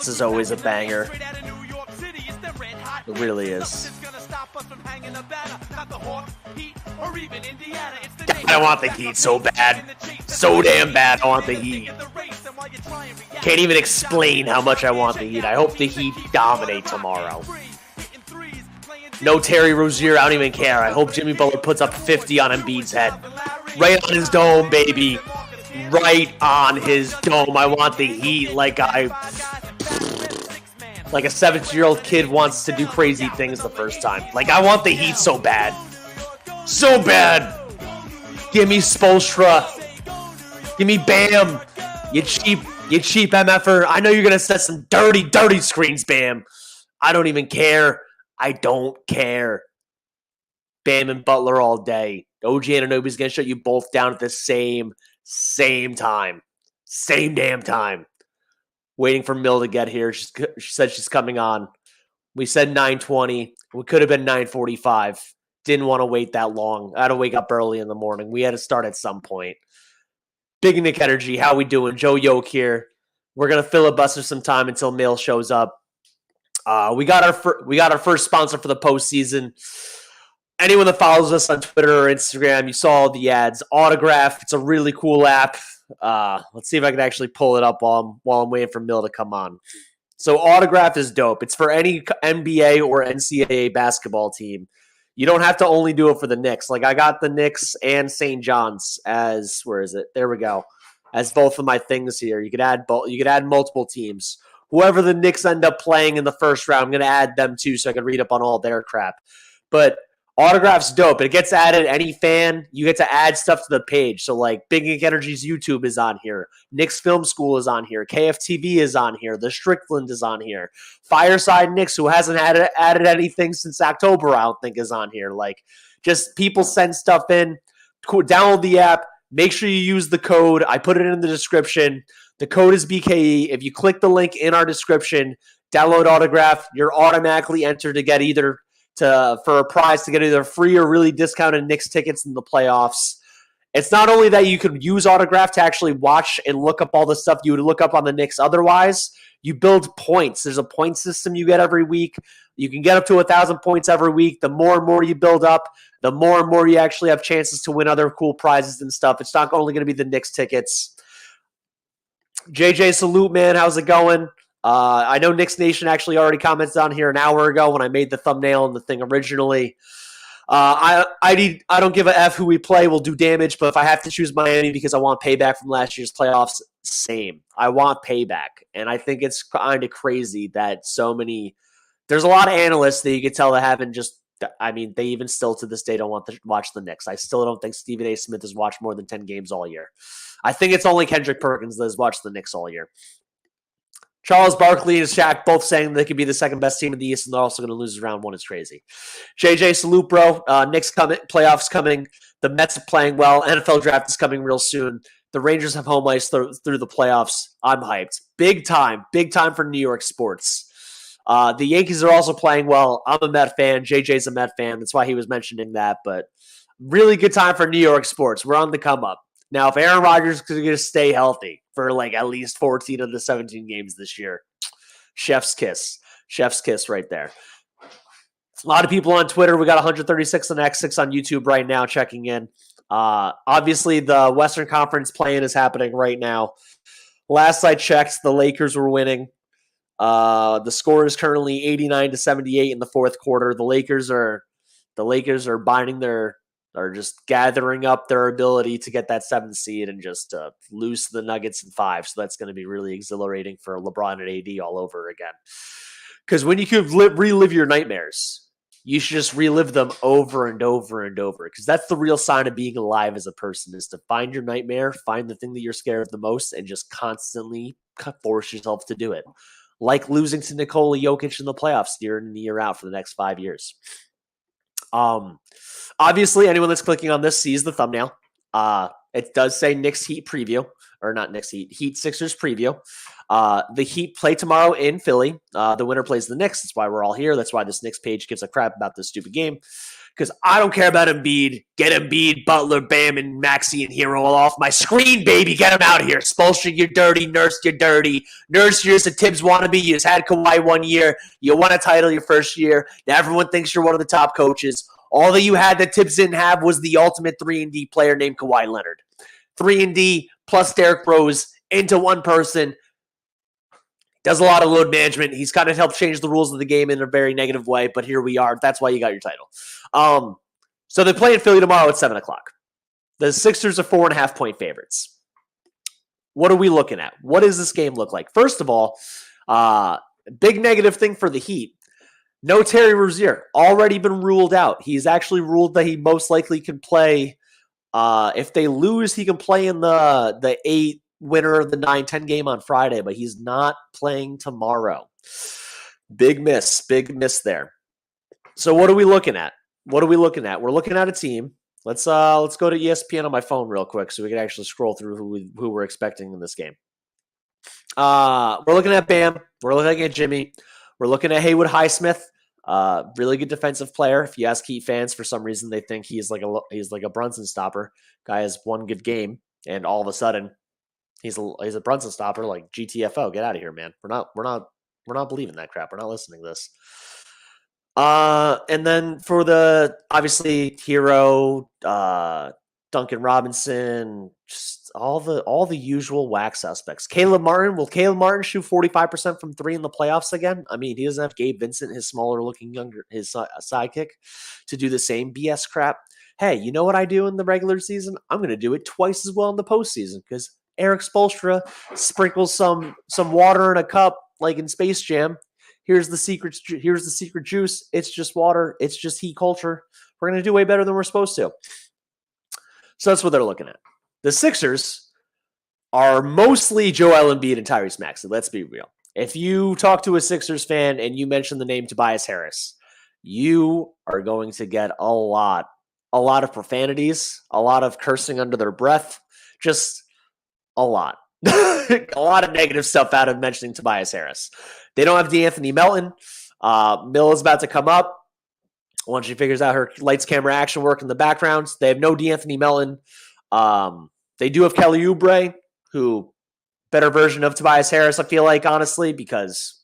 This is always a banger. It really is. I want the Heat so bad. So damn bad I want the Heat. Can't even explain how much I want the Heat. I hope the Heat dominate tomorrow. No Terry Rozier, I don't even care. I hope Jimmy Butler puts up 50 on Embiid's head. Right on his dome, baby. Right on his dome. I want the Heat like a 17-year-old kid wants to do crazy things the first time. Like, I want the Heat so bad. So bad. Give me Spoelstra. Give me Bam. You cheap MFer. I know you're going to set some dirty screens, Bam. I don't even care. I don't care. Bam and Butler all day. OG Anunoby's going to shut you both down at the same time. Same damn time. Waiting for Mill to get here. She said she's coming on. We said 9:20. We could have been 9:45. Didn't want to wait that long. I had to wake up early in the morning. We had to start at some point. Big Nick Energy. How we doing? Joe Yolk here. We're going to filibuster some time until Mill shows up. We got our first sponsor for the postseason. Anyone that follows us on Twitter or Instagram, you saw the ads. Autograph. It's a really cool app. Let's see if I can actually pull it up while I'm waiting for Mill to come on. So Autograph is dope. It's for any NBA or NCAA basketball team. You don't have to only do it for the Knicks. Like, I got the Knicks and St. John's as, where is it? There we go. As both of my things here. You could add multiple teams. Whoever the Knicks end up playing in the first round, I'm going to add them too so I can read up on all their crap. But Autograph's dope. It gets added. Any fan, you get to add stuff to the page. So, like, Big Nick Energy's YouTube is on here. Knicks Film School is on here. KFTV is on here. The Strickland is on here. Fireside Knicks, who hasn't added anything since October, I don't think, is on here. Like, just people send stuff in. Download the app. Make sure you use the code. I put it in the description. The code is BKE. If you click the link in our description, download Autograph, you're automatically entered to get for a prize to get either free or really discounted Knicks tickets in the playoffs. It's not only that you could use Autograph to actually watch and look up all the stuff you would look up on the Knicks otherwise. You build points. There's a point system you get every week. You can get up to 1,000 points every week. The more and more you build up, the more and more you actually have chances to win other cool prizes and stuff. It's not only going to be the Knicks tickets. JJ, salute, man. How's it going? I know Knicks Nation actually already commented on here an hour ago when I made the thumbnail and the thing originally. I don't give a F who we play. We'll do damage, but if I have to choose Miami because I want payback from last year's playoffs, same. I want payback, and I think it's kind of crazy that there's a lot of analysts that you could tell that haven't they even still to this day don't want to watch the Knicks. I still don't think Stephen A. Smith has watched more than 10 games all year. I think it's only Kendrick Perkins that has watched the Knicks all year. Charles Barkley and Shaq both saying they could be the second best team in the East, and they're also going to lose round one. It's crazy. JJ, salute, bro. Knicks coming, playoffs coming. The Mets are playing well. NFL draft is coming real soon. The Rangers have home ice through the playoffs. I'm hyped. Big time for New York sports. The Yankees are also playing well. I'm a Met fan. JJ's a Met fan. That's why he was mentioning that. But really good time for New York sports. We're on the come up. Now, if Aaron Rodgers is going to stay healthy for like at least 14 of the 17 games this year, chef's kiss. Chef's kiss right there. A lot of people on Twitter. We got 136 on X6 on YouTube right now checking in. Obviously, the Western Conference play-in is happening right now. Last I checked, the Lakers were winning. The score is currently 89-78 in the fourth quarter. The Lakers are just gathering up their ability to get that 7th seed and just lose to the Nuggets in 5. So that's going to be really exhilarating for LeBron and AD all over again. Because when you can relive your nightmares, you should just relive them over and over and over. Because that's the real sign of being alive as a person, is to find your nightmare, find the thing that you're scared of the most, and just constantly force yourself to do it. Like losing to Nikola Jokic in the playoffs year in and year out for the next 5 years. Obviously, anyone that's clicking on this sees the thumbnail. It does say Knicks Heat preview, or not Knicks Heat Sixers preview. The Heat play tomorrow in Philly. The winner plays the Knicks. That's why we're all here. That's why this Knicks page gives a crap about this stupid game, because I don't care about Embiid. Get Embiid, Butler, Bam, and Maxey and Herro all off my screen, baby. Get them out of here. Spoelstra, you're dirty. Nurse, you're dirty. Nurse, you're just a Tibbs wannabe. You just had Kawhi 1 year. You won a title your first year. Now everyone thinks you're one of the top coaches. All that you had that Tibbs didn't have was the ultimate 3-and-D player named Kawhi Leonard. 3-and-D plus Derrick Rose into one person. Does a lot of load management. He's kind of helped change the rules of the game in a very negative way, but here we are. That's why you got your title. So they play in Philly tomorrow at 7 o'clock. The Sixers are 4.5-point favorites. What are we looking at? What does this game look like? First of all, big negative thing for the Heat. No Terry Rozier. Already been ruled out. He's actually ruled that he most likely can play. If they lose, he can play in the 8 winner of the 9-10 game on Friday, but he's not playing tomorrow. Big miss there. So what are we looking at? We're looking at a team. Let's go to ESPN on my phone real quick so we can actually scroll through who we're expecting in this game. We're looking at Bam. We're looking at Jimmy. We're looking at Haywood Highsmith. Really good defensive player. If you ask Heat fans, for some reason they think he's like a Brunson stopper. Guy has one good game, and all of a sudden he's a Brunson stopper. Like GTFO, get out of here, man. We're not believing that crap. We're not listening to this. And then for the obviously Herro, Duncan Robinson, just all the usual whack suspects. Caleb Martin, will Caleb Martin shoot 45% from 3 in the playoffs again? I mean, he doesn't have Gabe Vincent, his smaller looking his sidekick, to do the same BS crap. Hey, you know what I do in the regular season? I'm going to do it twice as well in the postseason because Erik Spoelstra sprinkles some water in a cup like in Space Jam. Here's the secret juice. It's just water. It's just Heat culture. We're going to do way better than we're supposed to. So that's what they're looking at. The Sixers are mostly Joel Embiid and Tyrese Maxey. Let's be real. If you talk to a Sixers fan and you mention the name Tobias Harris, you are going to get a lot of profanities, a lot of cursing under their breath, just a lot. A lot of negative stuff out of mentioning Tobias Harris. They don't have DeAnthony Melton. Mill is about to come up once she figures out her lights, camera, action work in the background. They have no DeAnthony Melton. They do have Kelly Oubre, who better version of Tobias Harris, I feel like, honestly, because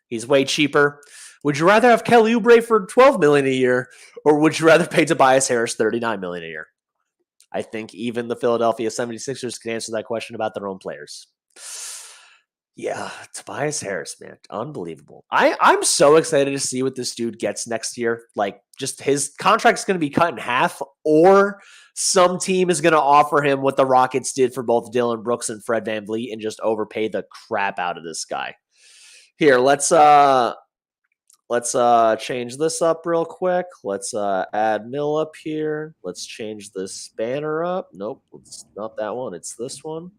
he's way cheaper. Would you rather have Kelly Oubre for $12 million a year, or would you rather pay Tobias Harris $39 million a year? I think even the Philadelphia 76ers can answer that question about their own players. Yeah, Tobias Harris, man. Unbelievable. I'm so excited to see what this dude gets next year. Like, just his contract's going to be cut in half, or some team is going to offer him what the Rockets did for both Dylan Brooks and Fred VanVleet and just overpay the crap out of this guy. Here, let's change this up real quick. Let's add Mill up here. Let's change this banner up. Nope, it's not that one. It's this one.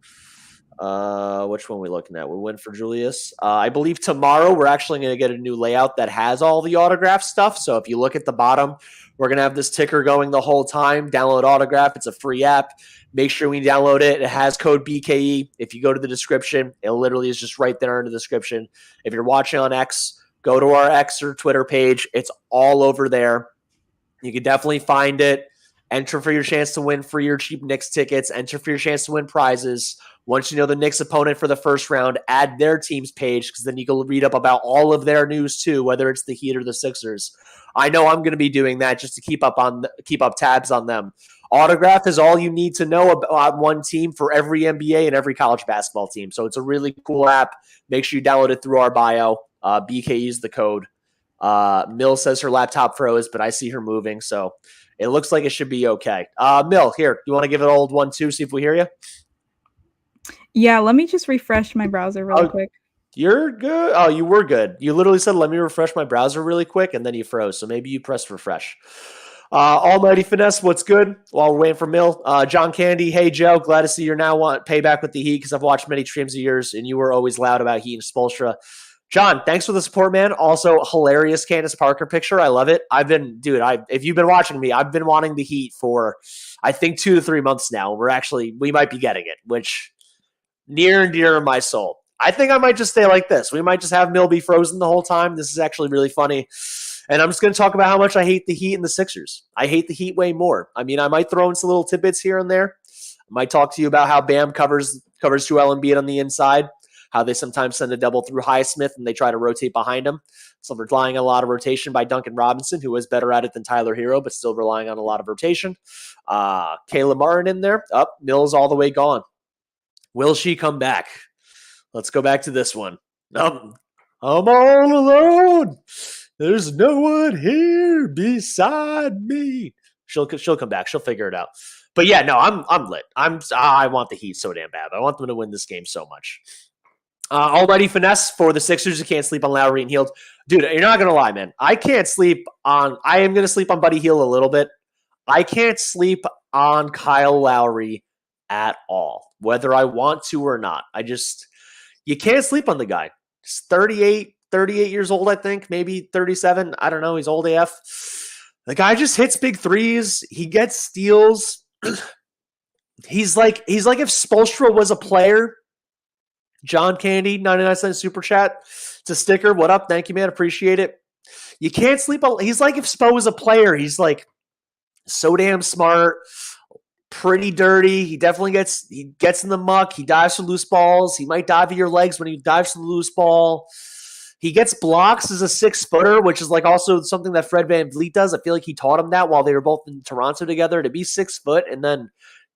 Which one are we looking at? We went for Julius. I believe tomorrow we're actually going to get a new layout that has all the autograph stuff. So if you look at the bottom, we're going to have this ticker going the whole time. Download Autograph. It's a free app. Make sure we download it. It has code BKE. If you go to the description, it literally is just right there in the description. If you're watching on X, go to our X or Twitter page. It's all over there. You can definitely find it. Enter for your chance to win free or cheap Knicks tickets. Enter for your chance to win prizes. Once you know the Knicks opponent for the first round, add their team's page because then you can read up about all of their news too, whether it's the Heat or the Sixers. I know I'm going to be doing that just to keep up tabs on them. Autograph is all you need to know about one team for every NBA and every college basketball team. So it's a really cool app. Make sure you download it through our bio. BKE is the code. Mill says her laptop froze, but I see her moving, so it looks like it should be okay. Mill, here, you want to give it an old 1-2, see if we hear you? Yeah, let me just refresh my browser really quick. You're good. Oh, you were good. You literally said, let me refresh my browser really quick, and then you froze, so maybe you pressed refresh. Almighty Finesse, what's good? While we're waiting for Mill. John Candy, hey, Joe, glad to see you now want payback with the Heat because I've watched many streams of yours, and you were always loud about Heat and Spoelstra. John, thanks for the support, man. Also, hilarious Candace Parker picture. I love it. If you've been watching me, I've been wanting the Heat for, I think, 2 to 3 months now. We might be getting it, which near and dear to my soul. I think I might just stay like this. We might just have Mill be frozen the whole time. This is actually really funny. And I'm just going to talk about how much I hate the Heat and the Sixers. I hate the Heat way more. I mean, I might throw in some little tidbits here and there. I might talk to you about how Bam covers Joel Embiid on the inside, how they sometimes send a double through Highsmith and they try to rotate behind him. So relying on a lot of rotation by Duncan Robinson, who is better at it than Tyler Herro, but still relying on a lot of rotation. Caleb Martin in there. Up, Mills all the way gone. Will she come back? Let's go back to this one. I'm all alone. There's no one here beside me. She'll come back. She'll figure it out. But yeah, no, I'm lit. I want the Heat so damn bad. I want them to win this game so much. Already finesse for the Sixers. You can't sleep on Lowry and Hield. Dude, you're not going to lie, man. I am going to sleep on Buddy Hield a little bit. I can't sleep on Kyle Lowry at all, whether I want to or not. You can't sleep on the guy. He's 38 years old, I think, maybe 37. I don't know. He's old AF. The guy just hits big threes. He gets steals. He's like if Spoelstra was a player. John Candy, 99-cent super chat. It's a sticker. What up? Thank you, man. Appreciate it. You can't sleep on. He's like if Spo was a player. He's like so damn smart, pretty dirty. He definitely gets in the muck. He dives for loose balls. He might dive at your legs when he dives for the loose ball. He gets blocks as a 6-footer, which is like also something that Fred VanVleet does. I feel like he taught him that while they were both in Toronto together, to be 6 foot. And then,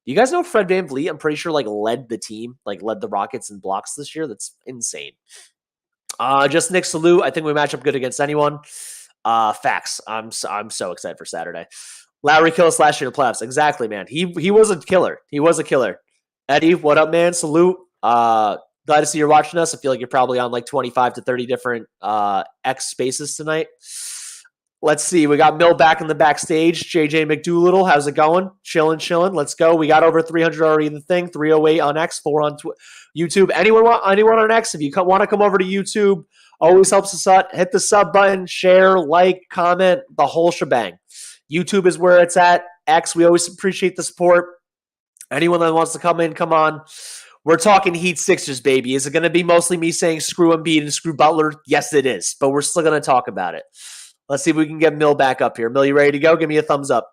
you guys know Fred VanVleet? I'm pretty sure led the team, led the Rockets in blocks this year. That's insane. Just Nick Salute. I think we match up good against anyone. Facts. I'm so excited for Saturday. Lowry killed us last year in the playoffs. Exactly, man. He was a killer. He was a killer. Eddie, what up, man? Salute. Glad to see you're watching us. I feel like you're probably on 25 to 30 different X spaces tonight. Let's see. We got Mill back in the backstage. JJ McDoolittle, how's it going? Chilling. Let's go. We got over 300 already in the thing. 308 on X, 4 on YouTube. Anyone on X? If you want to come over to YouTube, always helps us out. Hit the sub button, share, like, comment, the whole shebang. YouTube is where it's at. X, we always appreciate the support. Anyone that wants to come in, come on. We're talking Heat Sixers, baby. Is it going to be mostly me saying screw Embiid and screw Butler? Yes, it is. But we're still going to talk about it. Let's see if we can get Mill back up here. Mill, you ready to go? Give me a thumbs up.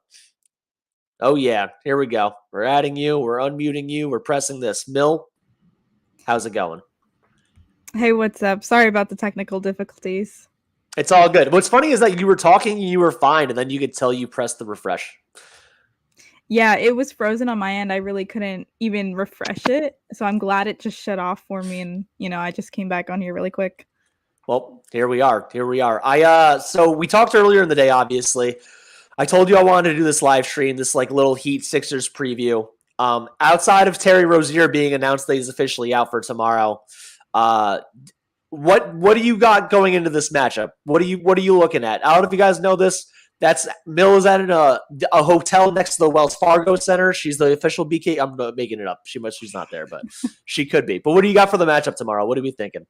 Oh, yeah. Here we go. We're adding you. We're unmuting you. We're pressing this. Mill, how's it going? Hey, what's up? Sorry about the technical difficulties. It's all good. What's funny is that you were talking and you were fine, and then you could tell you pressed the refresh. Yeah, it was frozen on my end. I really couldn't even refresh it. So I'm glad it just shut off for me. And, I just came back on here really quick. Well, here we are. So we talked earlier in the day, obviously. I told you I wanted to do this live stream, this little Heat Sixers preview. Outside of Terry Rozier being announced that he's officially out for tomorrow, what do you got going into this matchup? What are you looking at? I don't know if you guys know this. That's Mill is at a hotel next to the Wells Fargo Center. She's the official BK. I'm making it up. She's not there, but she could be. But what do you got for the matchup tomorrow? What are we thinking?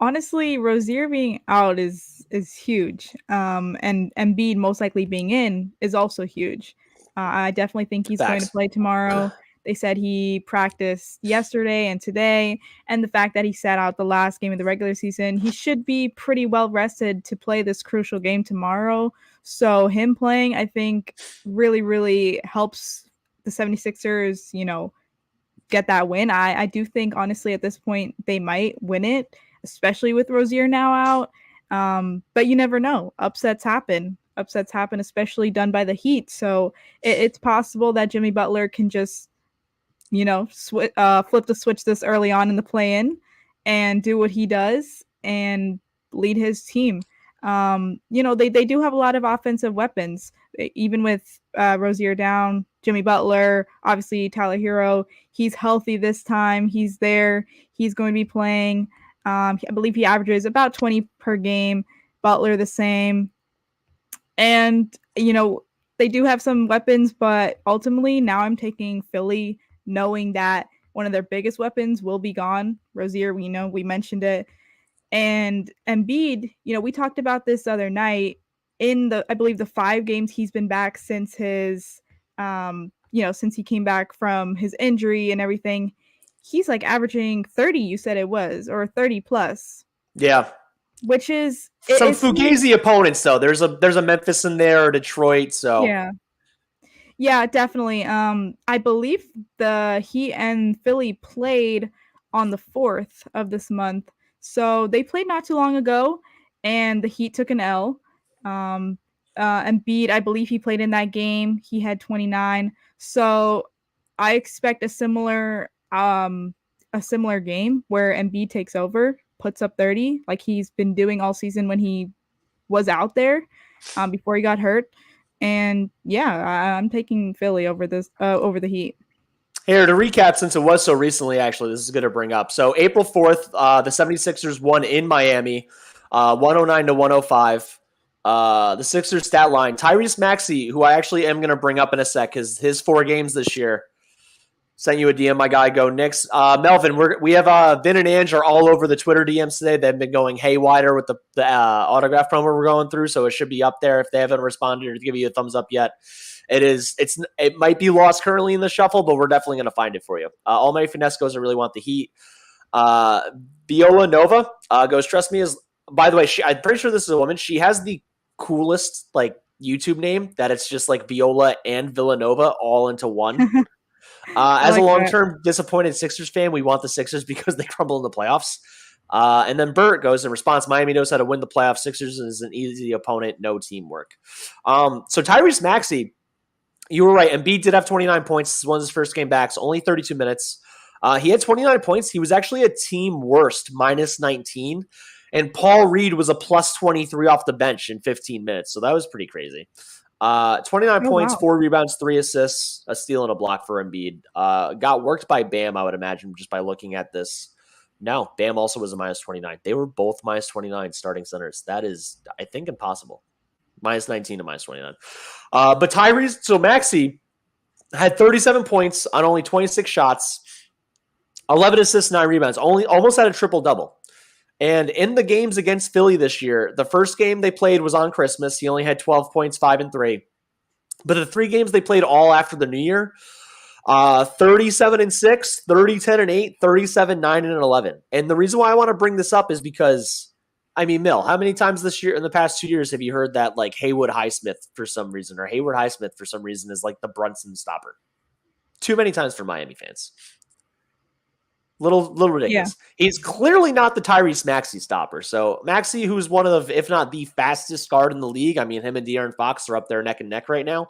Honestly, Rozier being out is huge. And Embiid most likely being in is also huge. I definitely think he's going to play tomorrow. They said he practiced yesterday and today, and the fact that he sat out the last game of the regular season, he should be pretty well rested to play this crucial game tomorrow. So him playing, I think, really, really helps the 76ers, get that win. I do think, honestly, at this point, they might win it, especially with Rozier now out. But you never know. Upsets happen, especially done by the Heat. So it's possible that Jimmy Butler can just flip the switch this early on in the play-in and do what he does and lead his team. They do have a lot of offensive weapons, even with Rozier down, Jimmy Butler, obviously Tyler Herro. He's healthy this time. He's there. He's going to be playing. I believe he averages about 20 per game. Butler the same. And, they do have some weapons, but ultimately now I'm taking Philly, knowing that one of their biggest weapons will be gone. Rozier, we mentioned it. And Embiid, we talked about this the other night in I believe the 5 games he's been back since his, since he came back from his injury and everything. He's averaging 30, you said it was, or 30 plus. Yeah. which is some fugazi opponents though. There's a Memphis in there, or Detroit. So yeah, definitely. I believe the Heat and Philly played on the 4th of this month, so they played not too long ago, and the Heat took an L. Embiid, I believe he played in that game. He had 29. So I expect a similar game where Embiid takes over, puts up 30, like he's been doing all season when he was out there before he got hurt. And yeah, I'm taking Philly over the Heat. Here, to recap, since it was so recently, actually, this is good to bring up. So April 4th, the 76ers won in Miami, 109 to 105. The Sixers stat line, Tyrese Maxey, who I actually am going to bring up in a sec, because his 4 games this year. Sent you a DM, my guy. Go Knicks. Melvin, we have Vin and Ange are all over the Twitter DMs today. They've been going haywire with the autograph promo we're going through, so it should be up there if they haven't responded or give you a thumbs up yet. It might be lost currently in the shuffle, but we're definitely going to find it for you. All my finesse goes, I really want the Heat. Viola Nova goes, trust me, by the way, I'm pretty sure this is a woman. She has the coolest like YouTube name that it's just like Viola and Villanova all into one. As a long-term disappointed Sixers fan, we want the Sixers because they crumble in the playoffs. And then Bert goes in response, Miami knows how to win the playoffs. Sixers is an easy opponent, no teamwork. So Tyrese Maxey, you were right. Embiid did have 29 points. This was his first game back, so only 32 minutes. He had 29 points. He was actually a team worst, minus 19. And Paul Reed was a plus 23 off the bench in 15 minutes. So that was pretty crazy. 29 points, wow. 4 rebounds, 3 assists, a steal and a block for Embiid. Got worked by Bam, I would imagine, just by looking at this. No, Bam also was a minus 29. They were both minus 29 starting centers. That is, I think, impossible. Minus 19 to minus 29. But Tyrese, so Maxey had 37 points on only 26 shots, 11 assists, 9 rebounds, almost had a triple-double. And in the games against Philly this year, the first game they played was on Christmas. He only had 12 points, 5 and 3. But the 3 games they played all after the New Year, 37 and 6, 30, 10 and 8, 37, 9 and 11. And the reason why I want to bring this up is because, I mean, Mill, how many times this year in the past 2 years have you heard that like Haywood Highsmith for some reason, or Hayward Highsmith for some reason is like the Brunson stopper? Too many times for Miami fans. Little ridiculous. Yeah. He's clearly not the Tyrese Maxey stopper. So Maxey, who's one of the, if not the fastest guard in the league. I mean, him and De'Aaron Fox are up there neck and neck right now.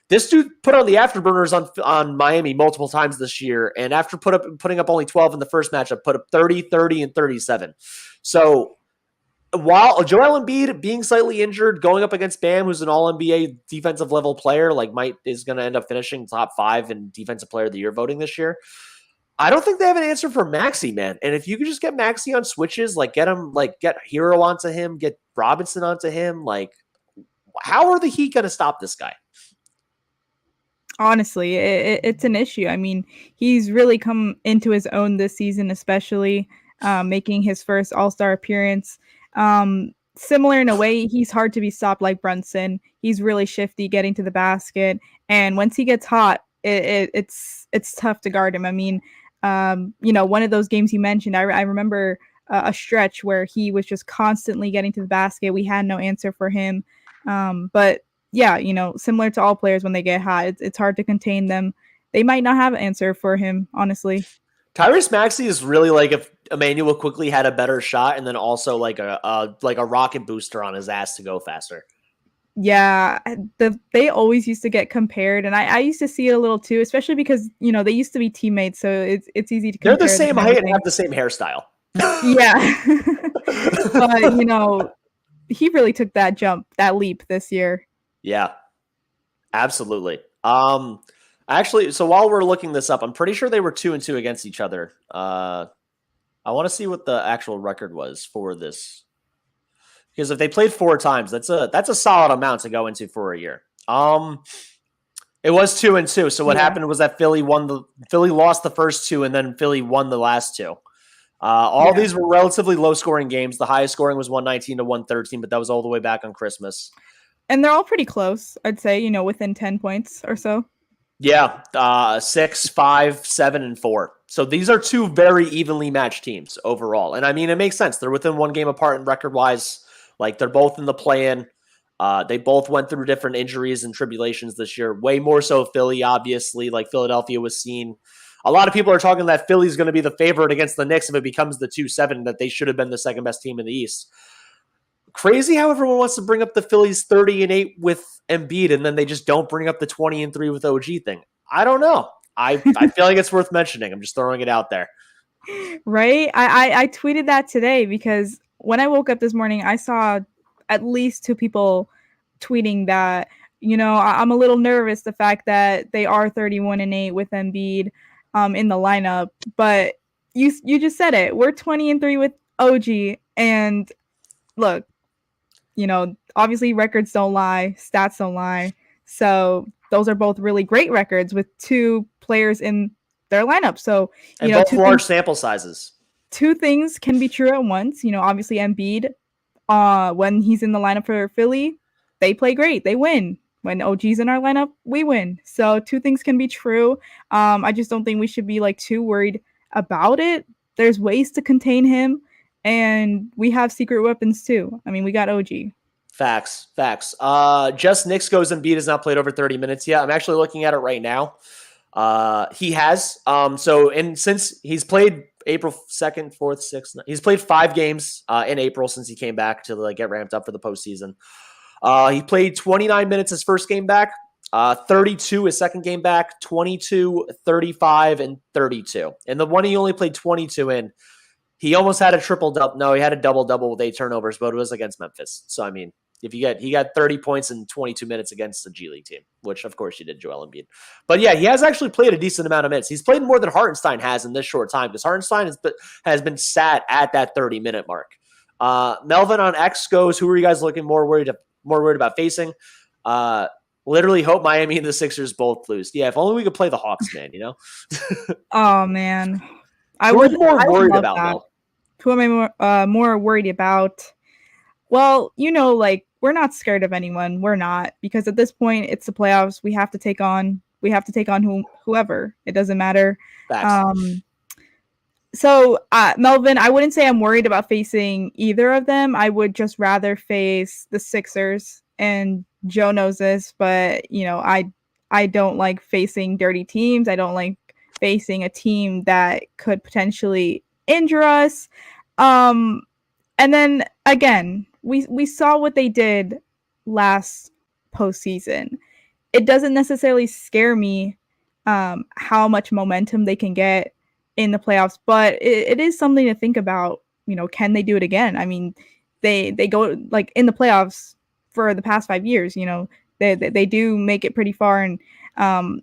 This dude put on the afterburners on Miami multiple times this year. And after putting up only 12 in the first matchup, put up 30, 30, and 37. So while Joel Embiid being slightly injured, going up against Bam, who's an all-NBA defensive level player, like is going to end up finishing top 5 in defensive player of the year voting this year. I don't think they have an answer for Maxey, man. And if you could just get Maxey on switches, like get Herro onto him, get Robinson onto him, like how are the Heat going to stop this guy? Honestly, it's an issue. I mean, he's really come into his own this season, especially making his first All-Star appearance. Similar in a way, he's hard to be stopped like Brunson. He's really shifty getting to the basket. And once he gets hot, it's tough to guard him. I mean, one of those games you mentioned, I remember a stretch where he was just constantly getting to the basket. We had no answer for him. But yeah, similar to all players when they get hot, it's hard to contain them. They might not have an answer for him, honestly. Tyrese Maxey is really like if Emmanuel quickly had a better shot and then also like a rocket booster on his ass to go faster. Yeah, they always used to get compared, and I used to see it a little too, especially because they used to be teammates, so it's easy to compare. They're the same height and have the same hairstyle. Yeah, but he really took that leap this year. Yeah, absolutely. Actually, so while we're looking this up, I'm pretty sure they were 2-2 against each other. I want to see what the actual record was for this. Because if they played 4 times, that's a solid amount to go into for a year. It was 2-2. So what happened was that Philly lost the first 2, and then Philly won the last 2. All these were relatively low scoring games. The highest scoring was 119 to 113, but that was all the way back on Christmas. And they're all pretty close, I'd say. Within 10 points or so. Yeah, 6, 5, 7, and 4. So these are two very evenly matched teams overall. And I mean, it makes sense. They're within one game apart in record-wise. Like, they're both in the play-in. They both went through different injuries and tribulations this year. Way more so Philly, obviously. Like, Philadelphia was seen. A lot of people are talking that Philly's going to be the favorite against the Knicks if it becomes the 2-7, that they should have been the second best team in the East. Crazy how everyone wants to bring up the Phillies 30-8 with Embiid, and then they just don't bring up the 20-3 with OG thing. I don't know. I feel like it's worth mentioning. I'm just throwing it out there. Right? I tweeted that today because when I woke up this morning, I saw at least 2 people tweeting that, I'm a little nervous the fact that they are 31-8 with Embiid in the lineup. But you just said it. We're 20-3 with OG, and look, obviously records don't lie, stats don't lie. So those are both really great records with 2 players in their lineup. So, and both large sample sizes. 2 things can be true at once. Obviously Embiid, when he's in the lineup for Philly, they play great. They win. When OG's in our lineup, we win. So 2 things can be true. I just don't think we should be too worried about it. There's ways to contain him. And we have secret weapons too. I mean, we got OG. Facts. Just Knicks goes Embiid has not played over 30 minutes yet. I'm actually looking at it right now. He has. Since he's played April 2nd, 4th, 6th, he's played 5 games in April since he came back to get ramped up for the postseason. He played 29 minutes his first game back, 32 his second game back, 22, 35, and 32. And the one he only played 22 in, he almost had a triple-double. No, he had a double-double with 8 turnovers, but it was against Memphis. So, I mean, he got 30 points in 22 minutes against the G League team, which, of course, you did, Joel Embiid. But, yeah, he has actually played a decent amount of minutes. He's played more than Hartenstein has in this short time because Hartenstein has been sat at that 30-minute mark. Melvin on X goes, who are you guys looking more worried about facing? Literally hope Miami and the Sixers both lose. Yeah, if only we could play the Hawks, man, Oh, man. Who are you more worried about, Mel? Who am I more worried about? Well, we're not scared of anyone. We're not, because at this point it's the playoffs. We have to take on whoever. It doesn't matter. So Melvin, I wouldn't say I'm worried about facing either of them. I would just rather face the Sixers, and Joe knows this, but I don't like facing dirty teams. I don't like facing a team that could potentially injure us. And then again, we saw what they did last postseason. It doesn't necessarily scare me how much momentum they can get in the playoffs, but it is something to think about. Can they do it again? I mean, they go in the playoffs for the past 5 years. They do make it pretty far, and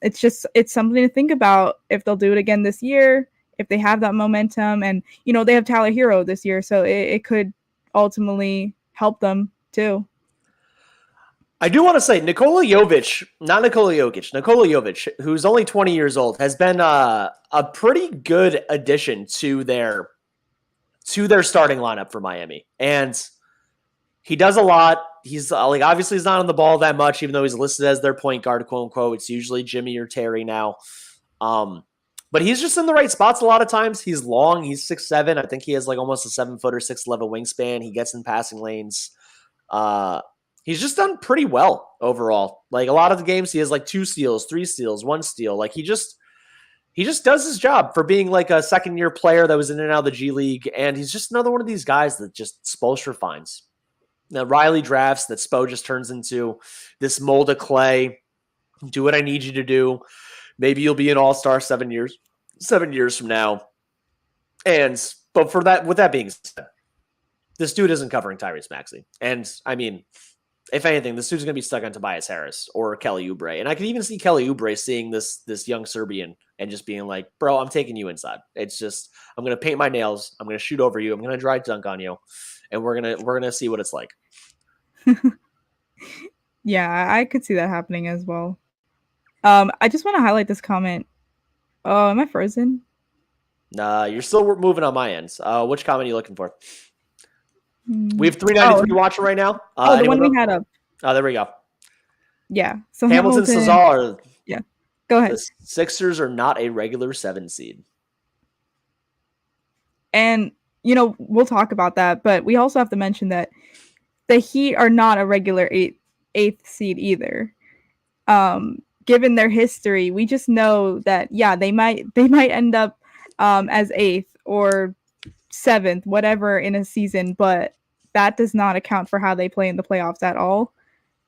it's something to think about if they'll do it again this year, if they have that momentum. And they have Tyler Herro this year, so it could ultimately help them too. I do want to say Nikola Jovic, who's only 20 years old, has been a pretty good addition to their starting lineup for Miami. And he does a lot. He's obviously he's not on the ball that much, even though he's listed as their point guard, quote unquote. It's usually Jimmy or Terry now. But he's just in the right spots a lot of times. He's long. He's 6'7". I think he has almost a 7-footer, 6'11" wingspan. He gets in passing lanes. He's just done pretty well overall. A lot of the games, he has 2 steals, 3 steals, 1 steal. He just does his job for being a second-year player that was in and out of the G League. And he's just another one of these guys that just Spoelstra finds. Now, Riley drafts that Spo just turns into this mold of clay. Do what I need you to do. Maybe you'll be an all-star 7 years from now. But with that being said, this dude isn't covering Tyrese Maxey. And I mean, if anything, this dude's going to be stuck on Tobias Harris or Kelly Oubre. And I can even see Kelly Oubre seeing this young Serbian and just being like, bro, I'm taking you inside. It's just, I'm going to paint my nails. I'm going to shoot over you. I'm going to dry dunk on you. And we're going to see what it's like. Yeah, I could see that happening as well. I just want to highlight this comment. Oh, am I frozen? Nah, you're still moving on my end. Which comment are you looking for? We have 393 watching right now. The one we had up. Oh, there we go. Yeah. So Hamilton Cesar. Yeah. Go ahead. The Sixers are not a regular 7 seed. And, we'll talk about that, but we also have to mention that the Heat are not a regular eighth seed either. Given their history, we just know that, they might end up as eighth or seventh, whatever in a season, but that does not account for how they play in the playoffs at all.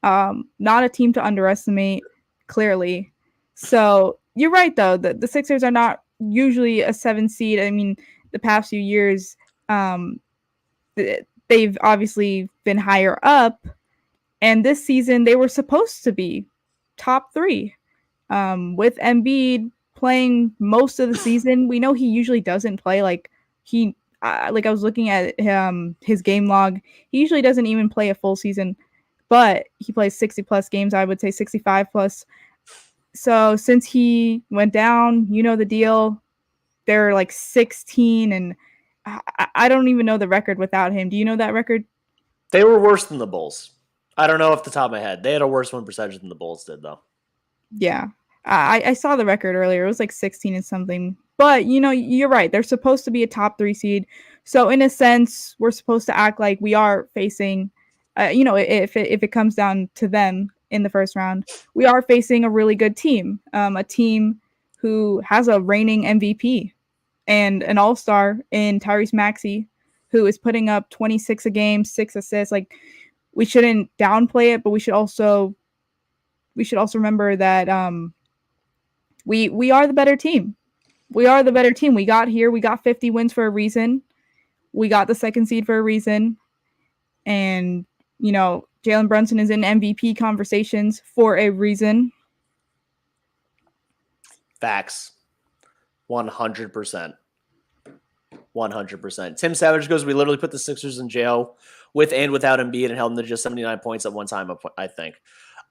Not a team to underestimate, clearly. So you're right, though. The Sixers are not usually a 7 seed. I mean, the past few years, they've obviously been higher up. And this season, they were supposed to be top 3. With Embiid playing most of the season, we know he usually doesn't play. I was looking at his game log. He usually doesn't even play a full season, but he plays 60 plus games. I would say 65 plus. So since he went down, the deal. They're like 16, and I don't even know the record without him. Do you know that record? They were worse than the Bulls. I don't know off the top of my head. They had a worse win percentage than the Bulls did, though. Yeah. I saw the record earlier. It was like 16 and something. But, you're right. They're supposed to be a top 3 seed. So, in a sense, we're supposed to act like we are facing, if it comes down to them in the first round, we are facing a really good team. A team who has a reigning MVP and an all-star in Tyrese Maxey, who is putting up 26 a game, 6 assists. Like, we shouldn't downplay it, but we should also remember that we are the better team. We are the better team. We got here. We got 50 wins for a reason. We got the 2nd seed for a reason. And, Jalen Brunson is in MVP conversations for a reason. Facts. 100%. 100%. Tim Savage goes, we literally put the Sixers in jail with and without Embiid and held them to just 79 points at one time, I think.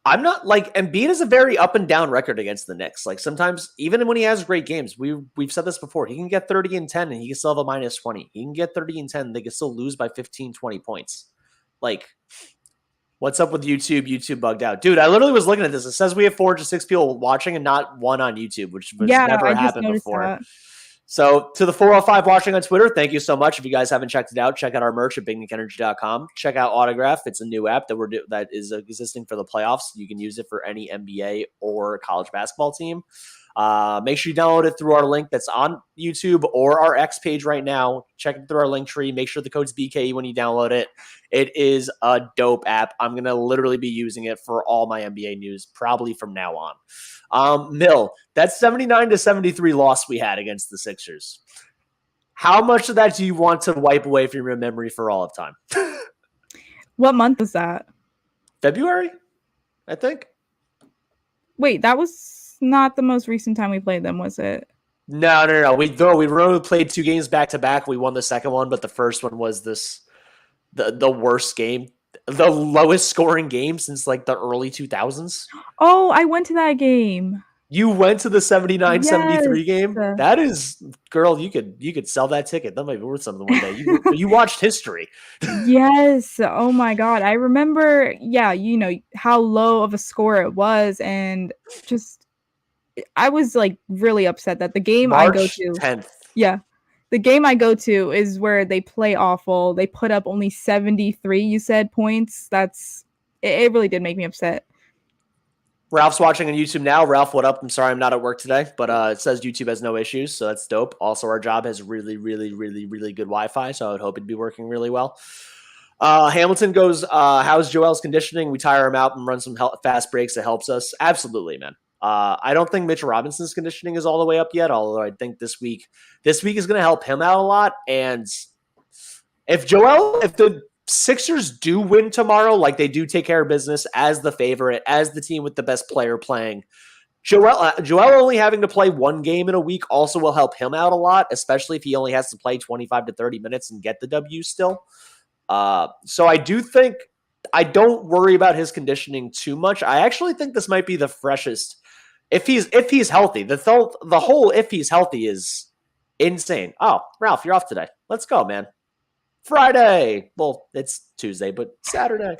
I'm not like Embiid is a very up and down record against the Knicks. Like sometimes, even when he has great games, we've said this before, he can get 30 and 10 and he can still have a minus 20. He can get 30 and 10. They can still lose by 15, 20 points. Like, what's up with YouTube? YouTube bugged out. Dude, I literally was looking at this. It says we have 406 people watching and not one on YouTube, which never happened before. That. So to the 405 watching on Twitter, thank you so much. If you guys haven't checked it out, check out our merch at bignickenergy.com. Check out Autograph. It's a new app that is existing for the playoffs. You can use it for any NBA or college basketball team. Make sure you download it through our link that's on YouTube or our X page right now. Check it through our link tree. Make sure the code's BKE when you download it. It is a dope app. I'm going to literally be using it for all my NBA news, probably from now on. Mill, that 79-73 loss we had against the Sixers. How much of that do you want to wipe away from your memory for all of time? What month was that? February, I think. Wait, that was not the most recent time we played them, was it? No. We really played 2 games back to back. We won the second one, but the first one was the worst game. The lowest scoring game since like the early 2000s. Oh, I went to that game. You went to the 79-73 game? That is, girl, you could sell that ticket. That might be worth something one day. You watched history. Yes. Oh my God. I remember, how low of a score it was. And just, I was like really upset that the game March I go to. 10th. Yeah. The game I go to is where they play awful. They put up only 73, you said, points. It really did make me upset. Ralph's watching on YouTube now. Ralph, what up? I'm sorry I'm not at work today, but it says YouTube has no issues, so that's dope. Also, our job has really, really, really, really good Wi-Fi, so I would hope it'd be working really well. Hamilton goes, how's Joel's conditioning? We tire him out and run some fast breaks that helps us. Absolutely, man. I don't think Mitchell Robinson's conditioning is all the way up yet, although I think this week is going to help him out a lot. And if the Sixers do win tomorrow, like they do take care of business as the favorite, as the team with the best player playing, Joel only having to play 1 game in a week also will help him out a lot, especially if he only has to play 25 to 30 minutes and get the W still. So I do think I don't worry about his conditioning too much. I actually think this might be the freshest. If he's healthy, the whole if he's healthy is insane. Oh, Ralph, you're off today. Let's go, man. Friday. Well, it's Tuesday, but Saturday.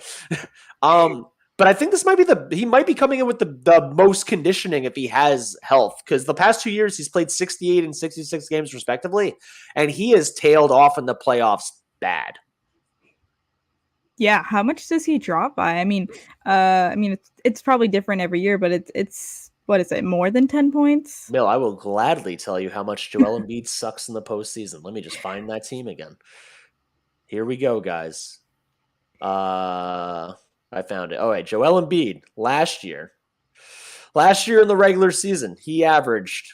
But But I think this might be he might be coming in with the most conditioning if he has health, because the past 2 years he's played 68 and 66 games respectively, and he has tailed off in the playoffs bad. Yeah, how much does he drop by? I mean, it's probably different every year, but it's what is it, more than 10 points? Mill, I will gladly tell you how much Joel Embiid sucks in the postseason. Let me just find that team again. Here we go, guys. I found it. All right, Joel Embiid last year in the regular season, he averaged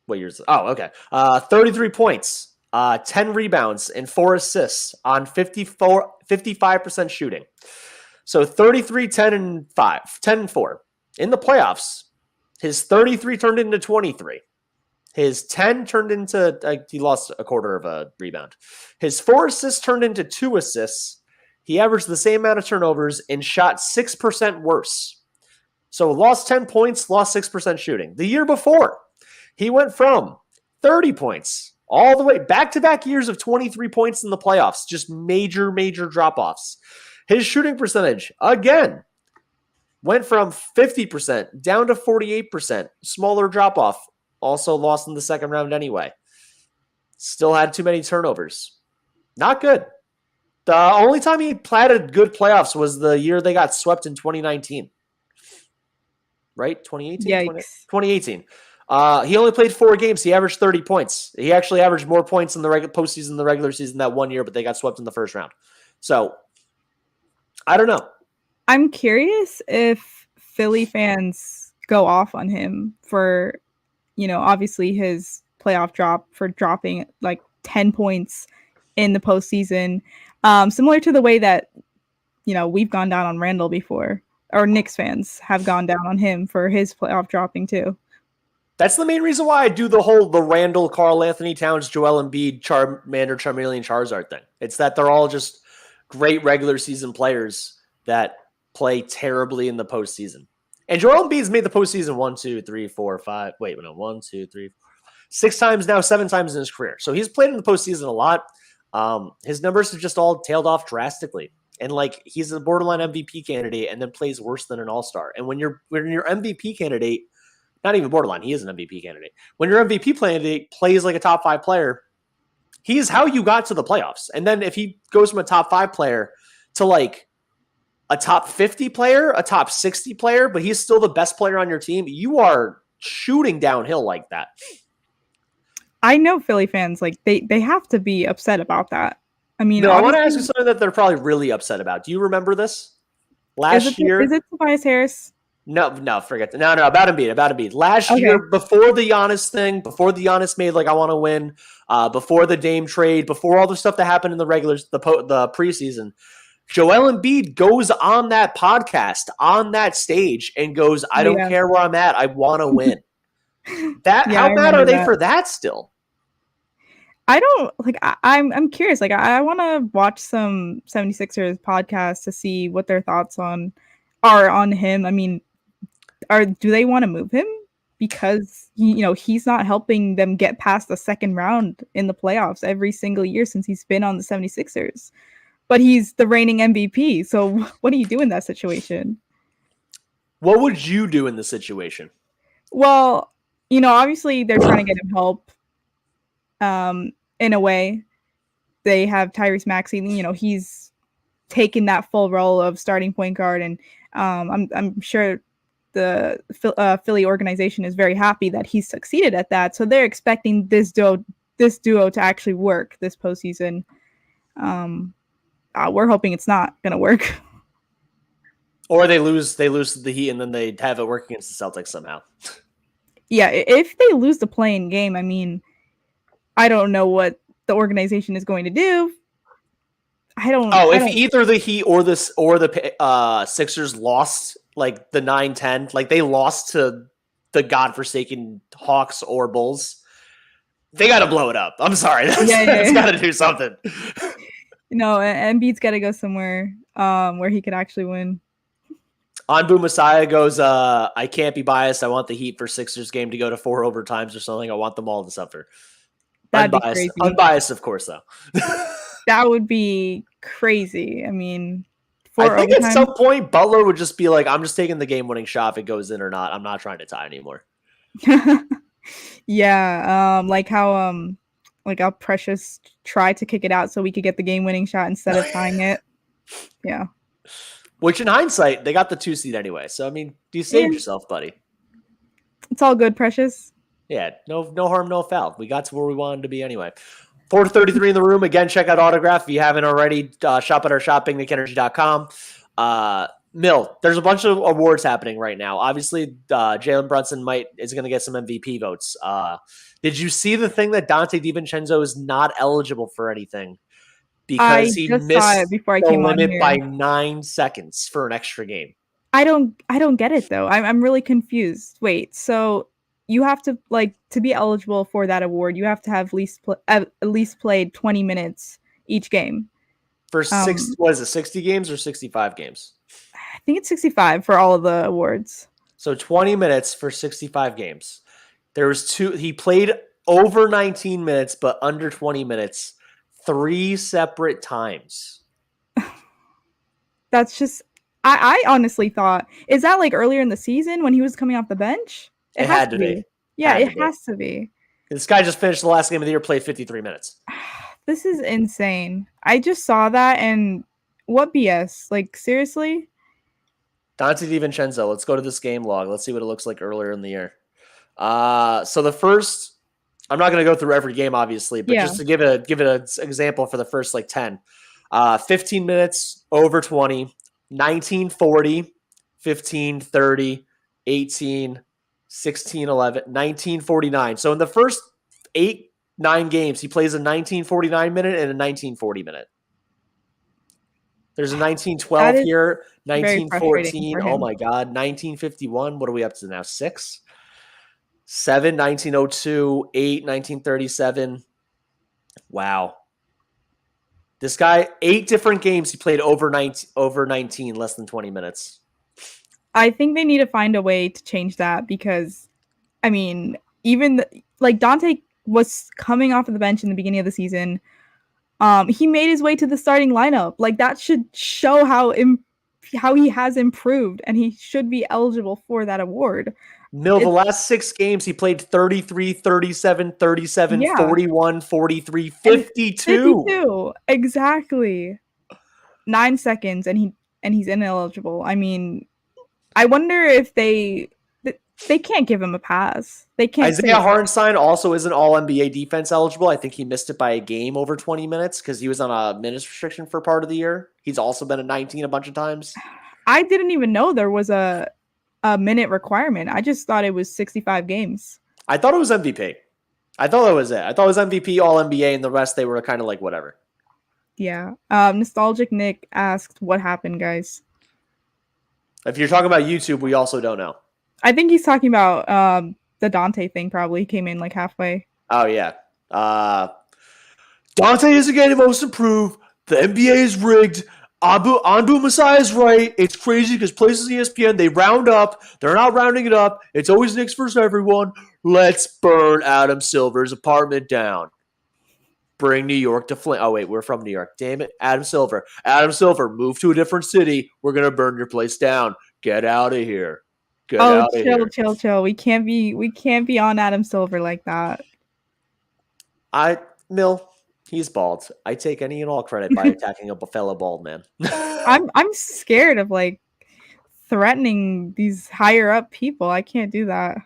what years? Oh, okay. 33 points, 10 rebounds, and 4 assists on 55% shooting. So 33, 10, and 5, 10 and 4. In the playoffs, his 33 turned into 23. His 10 turned into, he lost a quarter of a rebound. His 4 assists turned into 2 assists. He averaged the same amount of turnovers and shot 6% worse. So lost 10 points, lost 6% shooting. The year before, he went from 30 points all the way back-to-back years of 23 points in the playoffs. Just major, major drop-offs. His shooting percentage, again, went from 50% down to 48%. Smaller drop-off. Also lost in the second round anyway. Still had too many turnovers. Not good. The only time he had good playoffs was the year they got swept in 2019. Right? 2018? 2018. He only played 4 games. He averaged 30 points. He actually averaged more points in the postseason, the regular season that one year, but they got swept in the first round. So, I don't know. I'm curious if Philly fans go off on him for, obviously his playoff drop, for dropping like 10 points in the postseason. Similar to the way that, we've gone down on Randall before, or Knicks fans have gone down on him for his playoff dropping too. That's the main reason why I do the Randall, Karl Anthony Towns, Joel Embiid, Charmander, Charmeleon, Charizard thing. It's that they're all just great regular season players that play terribly in the postseason. And Joel Embiid's made the postseason 6 times now, 7 times in his career. So he's played in the postseason a lot. His numbers have just all tailed off drastically. And he's a borderline MVP candidate and then plays worse than an all-star. And when your MVP candidate, not even borderline, he is an MVP candidate. When your MVP candidate plays like a top 5 player, he's how you got to the playoffs. And then if he goes from a top 5 player to a top 50 player, a top 60 player, but he's still the best player on your team, you are shooting downhill like that. I know Philly fans, they have to be upset about that. I mean, I want to ask you something that they're probably really upset about. Do you remember this? Last year? Is it Tobias Harris? No, forget that. No, about Embiid. Last year, before the Giannis thing, before the Giannis made I want to win, before the Dame trade, before all the stuff that happened in the the preseason, Joel Embiid goes on that podcast, on that stage, and goes, I don't care where I'm at. I want to win. How bad are they for that still? I don't I'm curious. I want to watch some 76ers podcasts to see what their thoughts are on him. I mean, do they want to move him because he's not helping them get past the second round in the playoffs every single year since he's been on the 76ers? But he's the reigning MVP. So what do you do in that situation? What would you do in the situation? Well, obviously they're trying to get him help. In a way, they have Tyrese Maxey. He's taken that full role of starting point guard, and I'm sure the Philly organization is very happy that he's succeeded at that. So they're expecting this duo to actually work this postseason. We're hoping it's not going to work. Or they lose the Heat and then they have it work against the Celtics somehow. Yeah, if they lose the play-in game, I mean, I don't know what the organization is going to do. If either the Heat or the Sixers lost the 9-10, they lost to the godforsaken Hawks or Bulls, they got to blow it up. I'm sorry, it's got to do something. No, Embiid's got to go somewhere where he could actually win. Anbu Messiah goes, I can't be biased. I want the Heat for Sixers game to go to 4 overtimes or something. I want them all to suffer. That'd unbiased. Be crazy. Unbiased, of course, though. That would be crazy. I mean, before think overtime. at some point Butler would just be like, I'm just taking the game-winning shot if it goes in or not. I'm not trying to tie anymore. Yeah, like how Precious tried to kick it out so we could get the game-winning shot instead of tying it. Yeah. Which in hindsight, they got the 2 seed anyway. So I mean, you saved yourself, buddy. It's all good, Precious. Yeah, no harm, no foul. We got to where we wanted to be anyway. 4:33 in the room. Again, check out Autograph if you haven't already. Shop at our shop, bignickenergy.com. Mill, there's a bunch of awards happening right now. Obviously, Jalen Brunson is going to get some MVP votes. Did you see the thing that Dante DiVincenzo is not eligible for anything because he missed the limit by 9 seconds for an extra game? I don't get it though. I'm really confused. Wait, so you have to to be eligible for that award, you have to have at least played 20 minutes each game. For 60 games or 65 games? I think it's 65 for all of the awards. So 20 minutes for 65 games. There was he played over 19 minutes, but under 20 minutes 3 separate times. That's just, I honestly thought, is that like earlier in the season when he was coming off the bench? It had to be. Yeah, it has to be. This guy just finished the last game of the year, played 53 minutes. This is insane. I just saw that and what BS? Like, seriously? Dante DiVincenzo, let's go to this game log. Let's see what it looks like earlier in the year. So the first, I'm not going to go through every game, obviously, but just to give it an example for the first 10. 15 minutes, over 20, 1940, 15, 30, 18, 16, 11, 1949. So in the first 9 games, he plays a 1949 minute and a 1940 minute. There's a 1912 here, 1914. Oh my God, 1951. What are we up to now? 6, 7, 1902, 8, 1937. Wow. This guy, 8 different games, he played over 19, less than 20 minutes. I think they need to find a way to change that because, I mean, even Dante was coming off of the bench in the beginning of the season. He made his way to the starting lineup. That should show how he has improved, and he should be eligible for that award. The last 6 games, he played 33, 37, 37, 41, 43, 52. 52. Exactly. 9 seconds, and he's ineligible. I mean, I wonder if they can't give him a pass. They can't. Isaiah Hartenstein also isn't all NBA defense eligible. I think he missed it by a game over 20 minutes because he was on a minutes restriction for part of the year. He's also been at 19 a bunch of times. I didn't even know there was a minute requirement. I just thought it was 65 games. I thought it was MVP. I thought that was it. I thought it was MVP, all NBA, and the rest they were kind of like whatever. Yeah. Nostalgic Nick asked, "What happened, guys?" If you're talking about YouTube, we also don't know. I think he's talking about the Dante thing. Probably came in halfway. Oh yeah. Dante isn't getting most improved. The NBA is rigged. Anbu Masai is right. It's crazy because places ESPN, they round up. They're not rounding it up. It's always Knicks versus everyone. Let's burn Adam Silver's apartment down. Bring New York to Flint. Oh, wait, we're from New York. Damn it. Adam Silver, move to a different city. We're going to burn your place down. Get out of here. Chill. We can't be on Adam Silver like that. He's bald. I take any and all credit by attacking a fellow bald man. I'm scared of threatening these higher up people. I can't do that.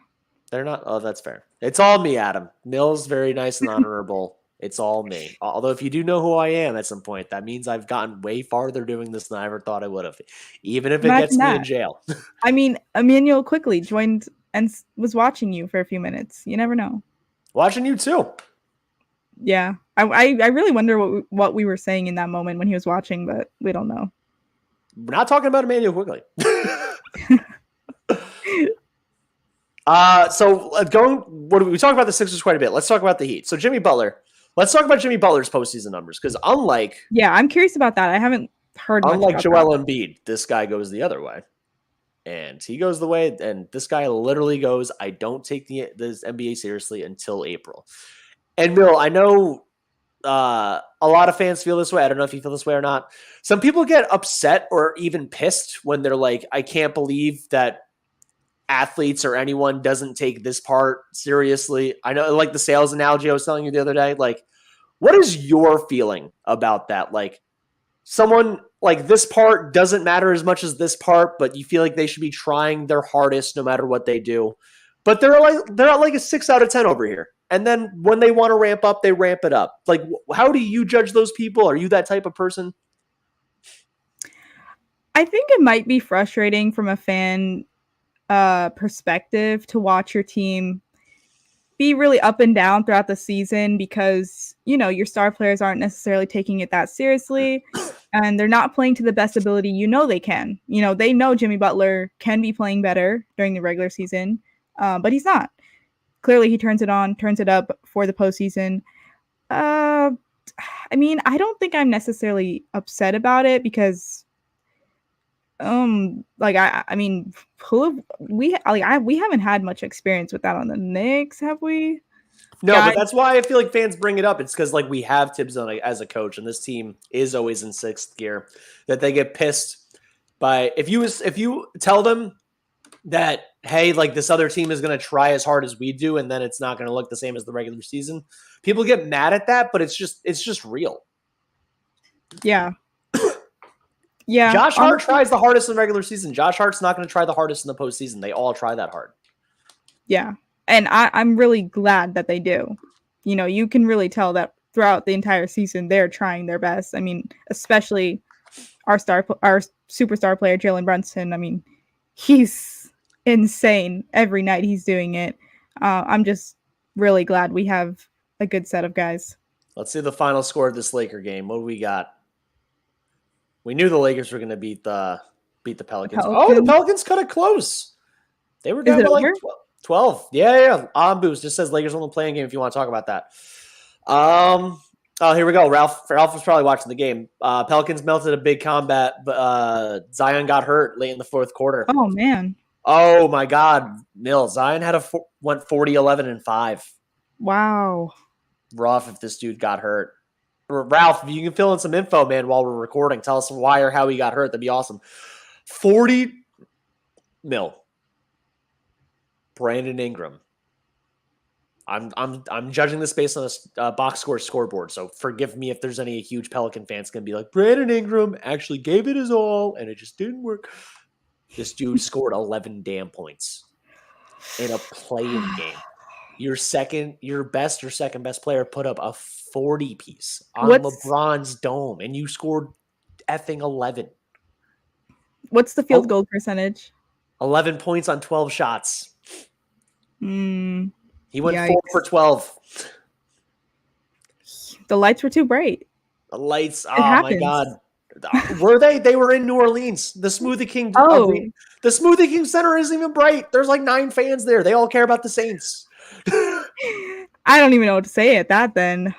They're not. Oh, that's fair. It's all me, Adam. Mill's very nice and honorable. It's all me. Although if you do know who I am at some point, that means I've gotten way farther doing this than I ever thought I would have. Even if it gets me in jail. I mean, Emmanuel quickly joined and was watching you for a few minutes. You never know. Watching you too. Yeah. I really wonder what we were saying in that moment when he was watching, but we don't know. We're not talking about Emmanuel quickly. We talked about the Sixers quite a bit. Let's talk about the Heat. So Jimmy Butler. Let's talk about Jimmy Butler's postseason numbers because I'm curious about that. I haven't heard much unlike about Joel Embiid, this guy goes the other way. And he goes the way, and this guy literally goes, I don't take this NBA seriously until April. And Bill, I know a lot of fans feel this way. I don't know if you feel this way or not. Some people get upset or even pissed when they're like, I can't believe that athletes or anyone doesn't take this part seriously. I know, like the sales analogy I was telling you the other day, like, what is your feeling about that? Like, someone like this part doesn't matter as much as this part, but you feel like they should be trying their hardest no matter what they do. But they're at like a 6 out of 10 over here. And then when they want to ramp up, they ramp it up. Like, how do you judge those people? Are you that type of person? I think it might be frustrating from a fan perspective to watch your team be really up and down throughout the season because, you know, your star players aren't necessarily taking it that seriously and they're not playing to the best ability you know they can. You know, they know Jimmy Butler can be playing better during the regular season, but he's not. Clearly, he turns it up for the postseason. I mean, I don't think I'm necessarily upset about it because, I mean, we haven't had much experience with that on the Knicks, have we? No, but that's why I feel like fans bring it up. It's because like we have Tibbs on as a coach, and this team is always in sixth gear. That they get pissed by if you tell them that, hey, like this other team is going to try as hard as we do, and then it's not going to look the same as the regular season. People get mad at that, but it's just real. Yeah. Yeah. Josh Hart tries the hardest in the regular season. Josh Hart's not going to try the hardest in the postseason. They all try that hard. Yeah. And I'm really glad that they do. You know, you can really tell that throughout the entire season, they're trying their best. I mean, especially our superstar player, Jalen Brunson. I mean, he's insane every night he's doing it. I'm just really glad we have a good set of guys. Let's see the final score of this Laker game. What do we got? We knew the Lakers were going to beat the Pelicans. Oh, the Pelicans cut it close. They were down to like 12. Yeah. On Boost just says Lakers on the playing game if you want to talk about that. Oh, here we go. Ralph was probably watching the game. Pelicans melted a big combat, but Zion got hurt late in the fourth quarter. Oh, man. Oh, my God. Zion went 40, 11, and 5. Wow. Rough if this dude got hurt. Ralph, if you can fill in some info, man, while we're recording, tell us why or how he got hurt. That'd be awesome. 40 mil. Brandon Ingram. I'm judging this based on a box score scoreboard, so forgive me if there's any huge Pelican fans going to be like, Brandon Ingram actually gave it his all, and it just didn't work. This dude scored 11 damn points in a play-in game. Your second best player put up a 40 piece on LeBron's dome, and you scored effing 11. What's the field goal percentage? 11 points on 12 shots. He went Yikes. 4 for 12. The lights were too bright. The lights, my God. Were they? They were in New Orleans. The Smoothie King. The Smoothie King Center isn't even bright. There's like 9 fans there. They all care about the Saints. I don't even know what to say at that then.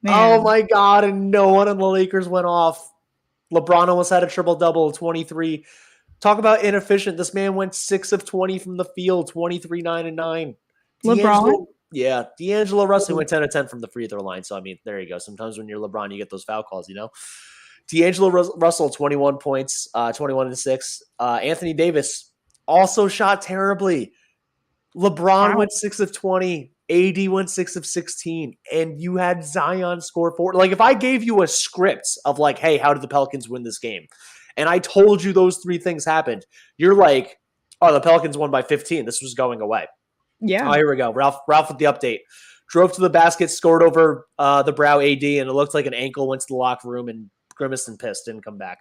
Man. Oh my God. And no one on the Lakers went off. LeBron almost had a triple-double, 23. Talk about inefficient. This man went 6 of 20 from the field, 23, 9, and 9. LeBron? Yeah. D'Angelo Russell went 10 of 10 from the free throw line. So, I mean, there you go. Sometimes when you're LeBron, you get those foul calls, you know? D'Angelo Russell, 21 points, 21 and 6. Anthony Davis also shot terribly. LeBron went 6 of 20. AD went 6 of 16. And you had Zion score 4. Like, if I gave you a script of like, hey, how did the Pelicans win this game? And I told you those 3 things happened, you're like, oh, the Pelicans won by 15. This was going away. Yeah. Oh, here we go. Ralph with the update. Drove to the basket, scored over the brow AD, and it looked like an ankle, went to the locker room and grimaced and pissed, didn't come back.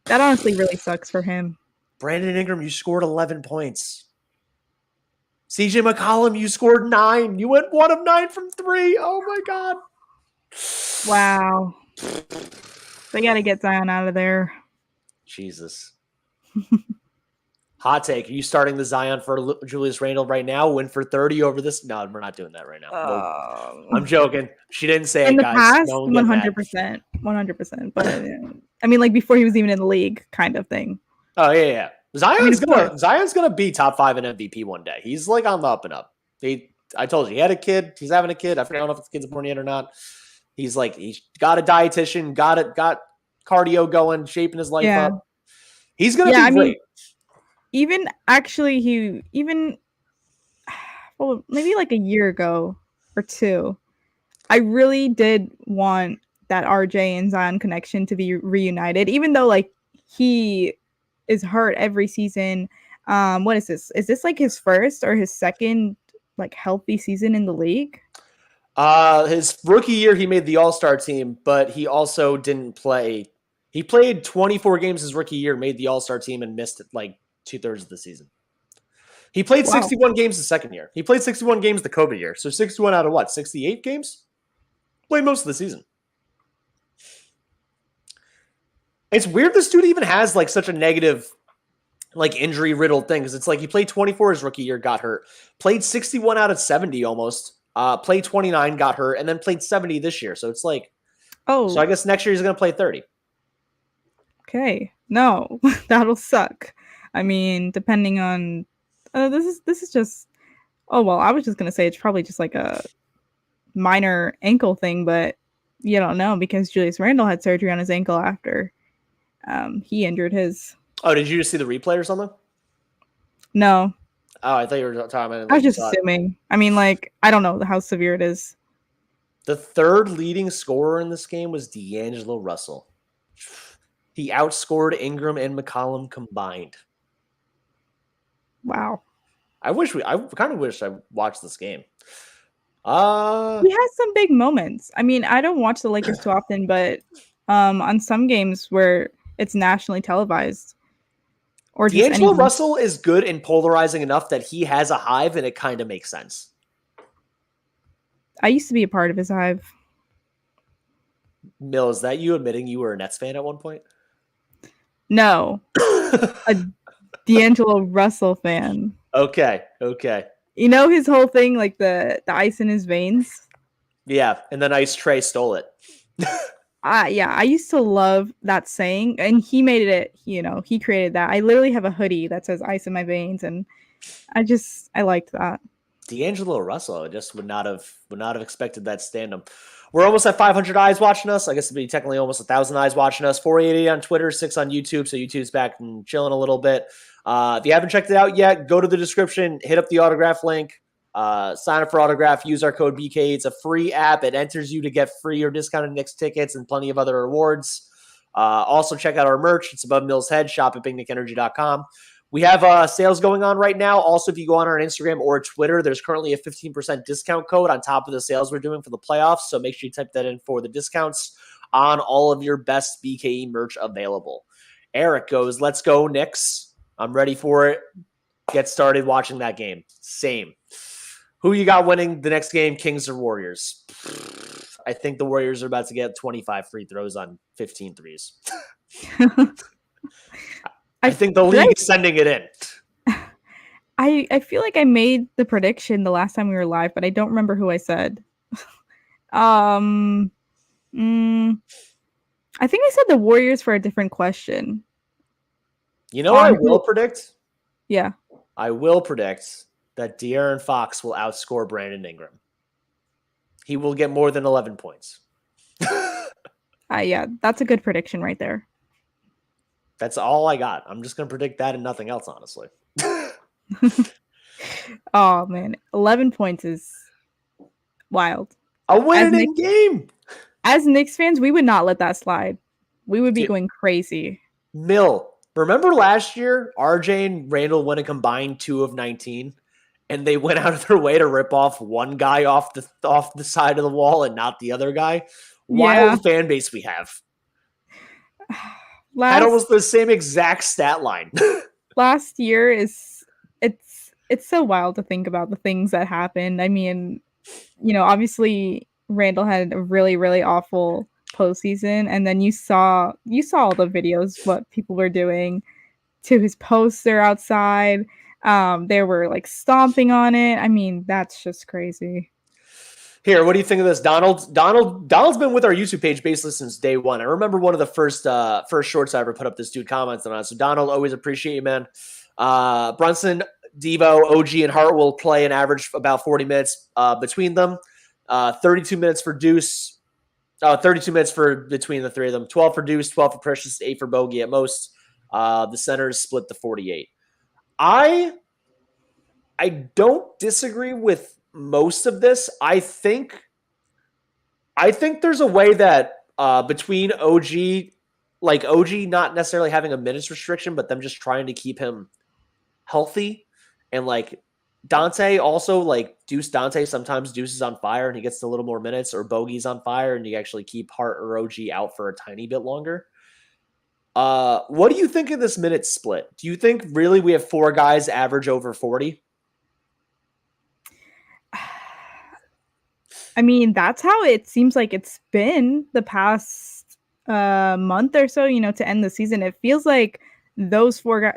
That honestly really sucks for him. Brandon Ingram, you scored 11 points. CJ McCollum, you scored 9. You went 1 of 9 from 3. Oh, my God. Wow. They got to get Zion out of there. Jesus. Hot take. Are you starting the Zion for Julius Randle right now? Win for 30 over this? No, we're not doing that right now. I'm joking. She didn't say in it, the guys. past, 100%. 100%. But I mean, like before he was even in the league kind of thing. Oh, yeah. Zion's gonna be top 5 in MVP one day. He's like on the up and up. I told you, he had a kid. He's having a kid. I don't know if the kid's born yet or not. He's got a dietitian, got cardio going, shaping his life up. He's going to be great. Even actually, well, maybe like a year ago or two, I really did want that RJ and Zion connection to be reunited, even though like he is hurt every season. What is this? Is this like his first or his second like healthy season in the league? His rookie year, he made the All-Star team, but he also didn't play. He played 24 games his rookie year, made the All-Star team, and missed like 2/3 of the season. He played 61 games the second year. He played 61 games the COVID year. So 61 out of what? 68 games? Played most of the season. It's weird this dude even has like such a negative, like injury riddled thing. Because it's like he played 24 his rookie year, got hurt. Played 61 out of 70 almost. Played 29, got hurt, and then played 70 this year. So it's like, so I guess next year he's going to play 30. Okay. No, that'll suck. I mean, depending on, this is just, I was just going to say it's probably just like a minor ankle thing, but you don't know because Julius Randle had surgery on his ankle after he injured his. Oh, did you just see the replay or something? No. Oh, I thought you were talking about it. I was just assuming. I mean, like, I don't know how severe it is. The third leading scorer in this game was D'Angelo Russell. He outscored Ingram and McCollum combined. Wow. I kind of wish I watched this game. He has some big moments. I mean, I don't watch the Lakers too often, but on some games where it's nationally televised. Or D'Angelo Russell is good and polarizing enough that he has a hive and it kind of makes sense. I used to be a part of his hive. Mill, is that you admitting you were a Nets fan at one point? No. A D'Angelo Russell fan. Okay. You know his whole thing, like the ice in his veins? Yeah, and then Ice Tray stole it. Yeah, I used to love that saying, and he made it, he created that. I literally have a hoodie that says ice in my veins, and I liked that. D'Angelo Russell, I just would not have expected that stand-up. We're almost at 500 eyes watching us. I guess it'd be technically almost 1,000 eyes watching us. 480 on Twitter, 6 on YouTube, so YouTube's back and chilling a little bit. If you haven't checked it out yet, go to the description, hit up the autograph link, sign up for autograph, use our code BK. It's a free app. It enters you to get free or discounted Knicks tickets and plenty of other rewards. Also, check out our merch. It's above Mill's head. Shop at picnicenergy.com. We have sales going on right now. Also, if you go on our Instagram or Twitter, there's currently a 15% discount code on top of the sales we're doing for the playoffs. So make sure you type that in for the discounts on all of your best BKE merch available. Erik goes, let's go Knicks. I'm ready for it. Get started watching that game. Same. Who you got winning the next game, Kings or Warriors? I think the Warriors are about to get 25 free throws on 15 threes. I think the league is sending it in. I feel like I made the prediction the last time we were live, but I don't remember who I said. I think I said the Warriors for a different question. You know what I will predict? Yeah. I will predict that De'Aaron Fox will outscore Brandon Ingram. He will get more than 11 points. Yeah, that's a good prediction right there. That's all I got. I'm just going to predict that and nothing else, honestly. Oh, man. 11 points is wild. A winning game. As Knicks fans, we would not let that slide. We would be going crazy. Mill, remember last year, RJ and Randall went a combined 2 of 19, and they went out of their way to rip off one guy off the side of the wall and not the other guy? Wild fan base we have. Had almost the same exact stat line. Last year it's so wild to think about the things that happened. I mean, obviously Randall had a really, really awful postseason, and then you saw all the videos what people were doing to his poster outside. They were like stomping on it. I mean, that's just crazy. Here, what do you think of this? Donald's been with our YouTube page basically since day one. I remember one of the first shorts I ever put up. This dude commented on it. So Donald, always appreciate you, man. Brunson, Devo, OG, and Hart will play an average about 40 minutes between them. 32 minutes for Deuce. 32 minutes for between the three of them. 12 for Deuce, 12 for Precious, 8 for Bogey at most. The centers split the 48. I don't disagree with most of this. I think there's a way that between OG not necessarily having a minutes restriction, but them just trying to keep him healthy, and like Dante also, like Dante, sometimes Deuce is on fire and he gets a little more minutes, or Bogey's on fire and you actually keep Hart or OG out for a tiny bit longer. What do you think of this minute split? Do you think really we have 4 guys average over 40? I mean, that's how it seems like it's been the past month or so, to end the season. It feels like those four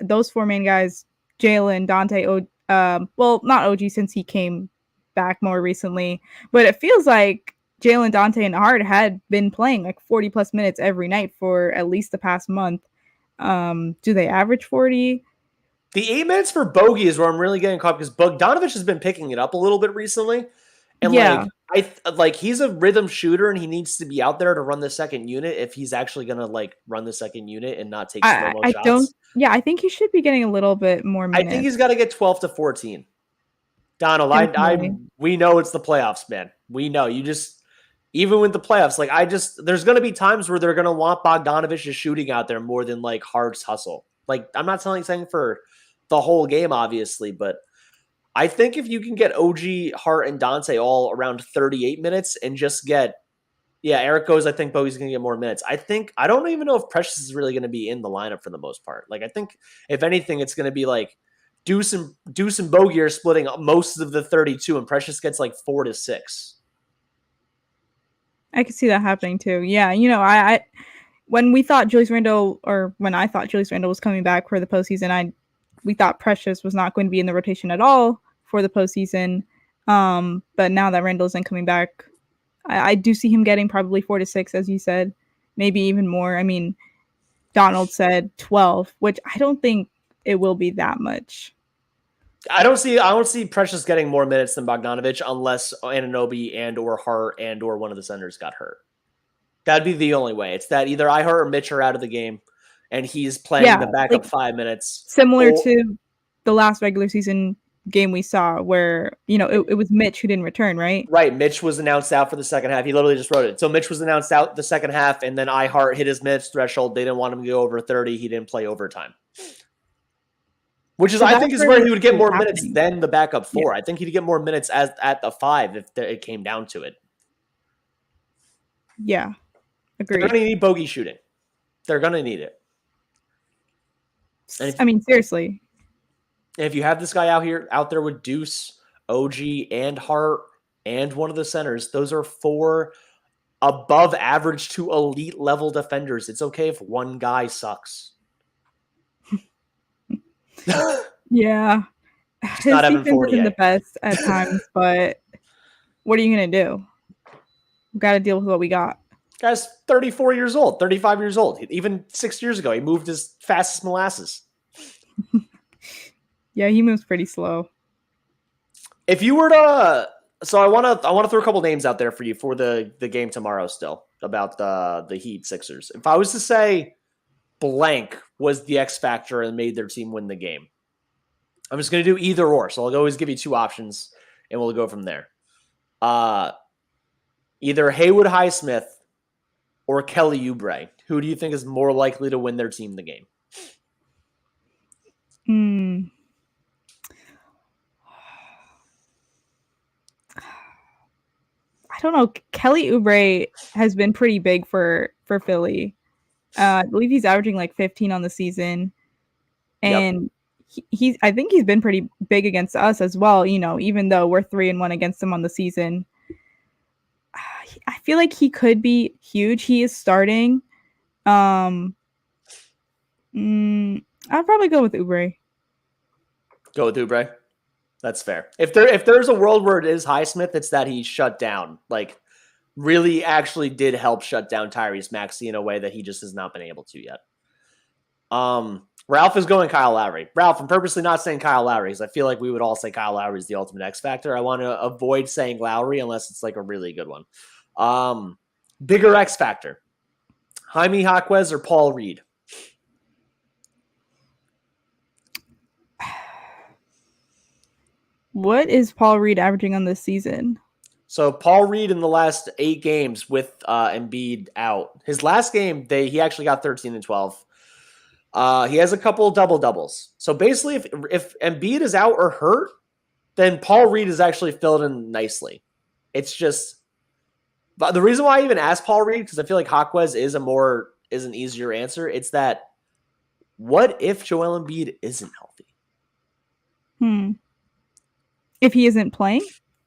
main guys, Jalen, Dante, well, not OG since he came back more recently, but it feels like Jalen, Dante, and Hart had been playing like 40 plus minutes every night for at least the past month. Do they average 40? The 8 minutes for Bogey is where I'm really getting caught, because Bogdanovich has been picking it up a little bit recently. And he's a rhythm shooter and he needs to be out there to run the second unit if he's actually going to like run the second unit and not take slow-mo shots. I think he should be getting a little bit more minutes. I think he's got to get 12 to 14. Donald, we know it's the playoffs, man. We know. Even with the playoffs, there's going to be times where they're going to want Bogdanovich's shooting out there more than like Hart's hustle. Like, I'm not saying for the whole game, obviously, but I think if you can get OG, Hart, and Dante all around 38 minutes and just get, Erik goes, I think Bogey's going to get more minutes. I don't even know if Precious is really going to be in the lineup for the most part. Like, I think if anything, it's going to be like Deuce and Bogey are splitting most of the 32 and Precious gets like 4 to 6. I could see that happening too. Yeah. When I thought Julius Randle was coming back for the postseason, we thought Precious was not going to be in the rotation at all for the postseason. But now that Randle isn't coming back, I do see him getting probably 4 to 6, as you said, maybe even more. I mean, Donald said 12, which I don't think it will be that much. I don't see Precious getting more minutes than Bogdanovich unless Anunoby and or Hart and or one of the centers got hurt. That'd be the only way. It's that either I Hart or Mitch are out of the game and he's playing the backup 5 minutes. Similar to the last regular season game we saw where, it was Mitch who didn't return, right? Right. Mitch was announced out for the second half. He literally just wrote it. So Mitch was announced out the second half, and then I Hart hit his minutes threshold. They didn't want him to go over 30. He didn't play overtime. Which is, I think, is where he would get more minutes than the backup 4. Yeah. I think he'd get more minutes at the 5 if it came down to it. Yeah. Agreed. They're going to need Bogey shooting. They're going to need it. Seriously. If you have this guy out there with Deuce, OG, and Hart, and one of the centers, those are 4 above average to elite level defenders. It's okay if one guy sucks. Yeah. His defense isn't the best at times, but what are you going to do? We've got to deal with what we got. Guy's 34 years old, 35 years old. Even 6 years ago, he moved as fast as molasses. Yeah, he moves pretty slow. If you were to, so I want to throw a couple names out there for you for the game tomorrow. Still about the Heat Sixers. If I was to say blank was the X factor and made their team win the game, I'm just going to do either or. So I'll always give you 2 options, and we'll go from there. Either Haywood Highsmith or Kelly Oubre. Who do you think is more likely to win their team the game? I don't know. Kelly Oubre has been pretty big for Philly. I believe he's averaging like 15 on the season. And I think he's been pretty big against us as well, even though we're 3-1 against him on the season. I feel like he could be huge. He is starting. I'll probably go with Oubre. Go with Oubre. That's fair. If there's a world where it is Highsmith, it's that he shut down, like really actually did help shut down Tyrese Maxey in a way that he just has not been able to yet. Ralph is going Kyle Lowry. Ralph, I'm purposely not saying Kyle Lowry because I feel like we would all say Kyle Lowry is the ultimate X factor. I want to avoid saying Lowry unless it's like a really good one. Bigger X factor. Jaime Jaquez or Paul Reed? What is Paul Reed averaging on this season? So Paul Reed in the last 8 games with Embiid out. His last game, he actually got 13 and 12. He has a couple double-doubles. So basically, if Embiid is out or hurt, then Paul Reed is actually filled in nicely. It's just... But the reason why I even asked Paul Reed, because I feel like Jaquez is an easier answer, it's that what if Joel Embiid isn't healthy? If he isn't playing?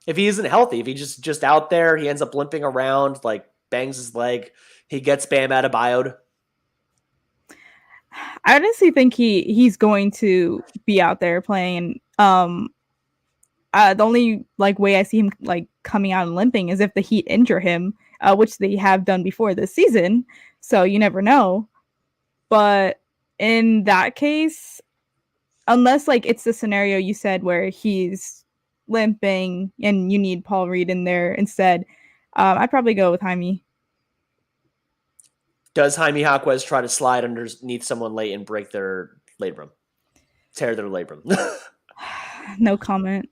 If he isn't healthy, if he's just out there, he ends up limping around, like bangs his leg, he gets Bam Adebayo'd. I honestly think he's going to be out there playing. The only way I see him coming out and limping is if the Heat injure him, which they have done before this season. So you never know. But in that case, unless it's the scenario you said where he's limping and you need Paul Reed in there instead, I'd probably go with Jaime. Does Jaime Jaquez try to slide underneath someone late and break their labrum? Tear their labrum? No comment.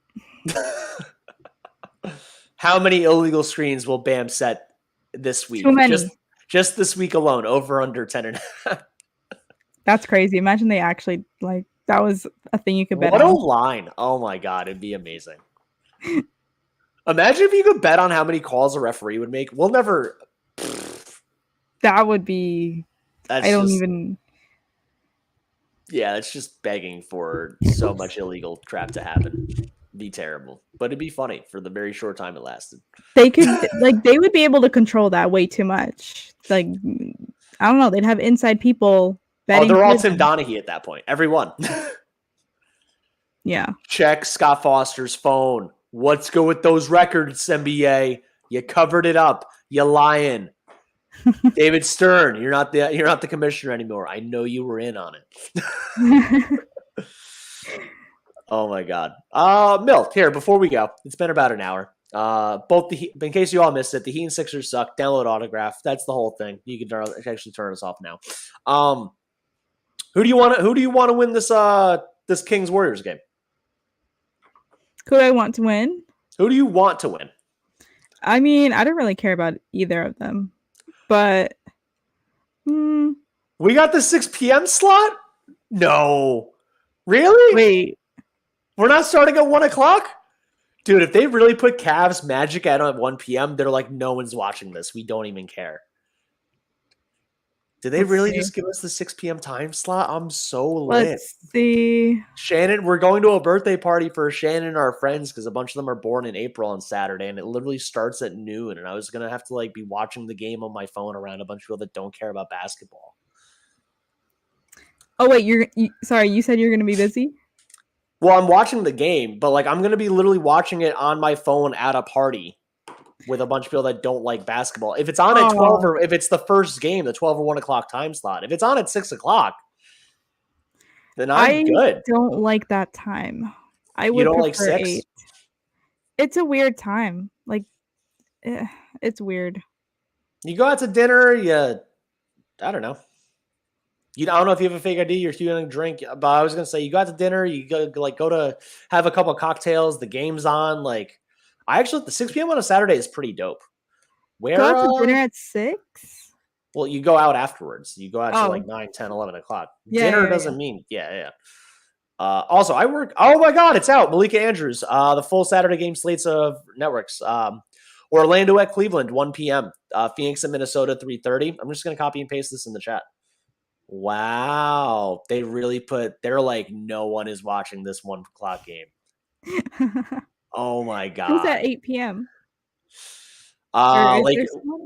How many illegal screens will Bam set this week? Too many. Just this week alone, over under 10.5. That's crazy. Imagine they actually that was a thing you could bet on. What a line. Oh my God, it'd be amazing. Imagine if you could bet on how many calls a referee would make. We'll never... That would be... Yeah, it's just begging for so much illegal crap to happen. It'd be terrible. But it'd be funny for the very short time it lasted. They could... they would be able to control that way too much. I don't know. They'd have inside people... they're all Tim Donaghy at that point. Everyone. Yeah. Check Scott Foster's phone. Let's go with those records, NBA. You covered it up. You lying. David Stern, you're not the commissioner anymore. I know you were in on it. Oh my God. Milk, here, before we go, it's been about an hour. In case you all missed it, the Heat and Sixers suck. Download Autograph. That's the whole thing. You can actually turn us off now. Who do you want to win this Kings Warriors game? Who do I want to win? Who do you want to win? I mean, I don't really care about either of them, but we got the 6 p.m. slot? No. Really? Wait. We're not starting at 1 o'clock? Dude, if they really put Cavs Magic at 1 p.m., they're like, no one's watching this. We don't even care. Did they really just give us the 6 p.m. time slot? I'm so lit. Let's see. Shannon, we're going to a birthday party for Shannon and our friends because a bunch of them are born in April on Saturday, and it literally starts at noon. And I was going to have to be watching the game on my phone around a bunch of people that don't care about basketball. Oh, wait, sorry, you said you're going to be busy? Well, I'm watching the game, but I'm going to be literally watching it on my phone at a party with a bunch of people that don't like basketball. If it's on at 12 or if it's the first game, the 12 or 1 o'clock time slot, if it's on at 6 o'clock, then I'm good. I don't like that time. I would you don't prefer like 6? 8. It's a weird time. It's weird. You go out to dinner, I don't know. I don't know if you have a fake ID, you're feeling drink, but I was going to say, you go out to dinner, you go to have a couple of cocktails, the game's on, the 6 p.m. on a Saturday is pretty dope. Go out to dinner at 6? Well, you go out afterwards. You go out to 9, 10, 11 o'clock. Dinner doesn't mean, also, I work, oh my God, it's out. Malika Andrews, the full Saturday game slates of networks. Orlando at Cleveland, 1 p.m. Phoenix and Minnesota, 3:30. I'm just going to copy and paste this in the chat. Wow. They're like, no one is watching this 1 o'clock game. Oh my God. Who's at 8 p.m.?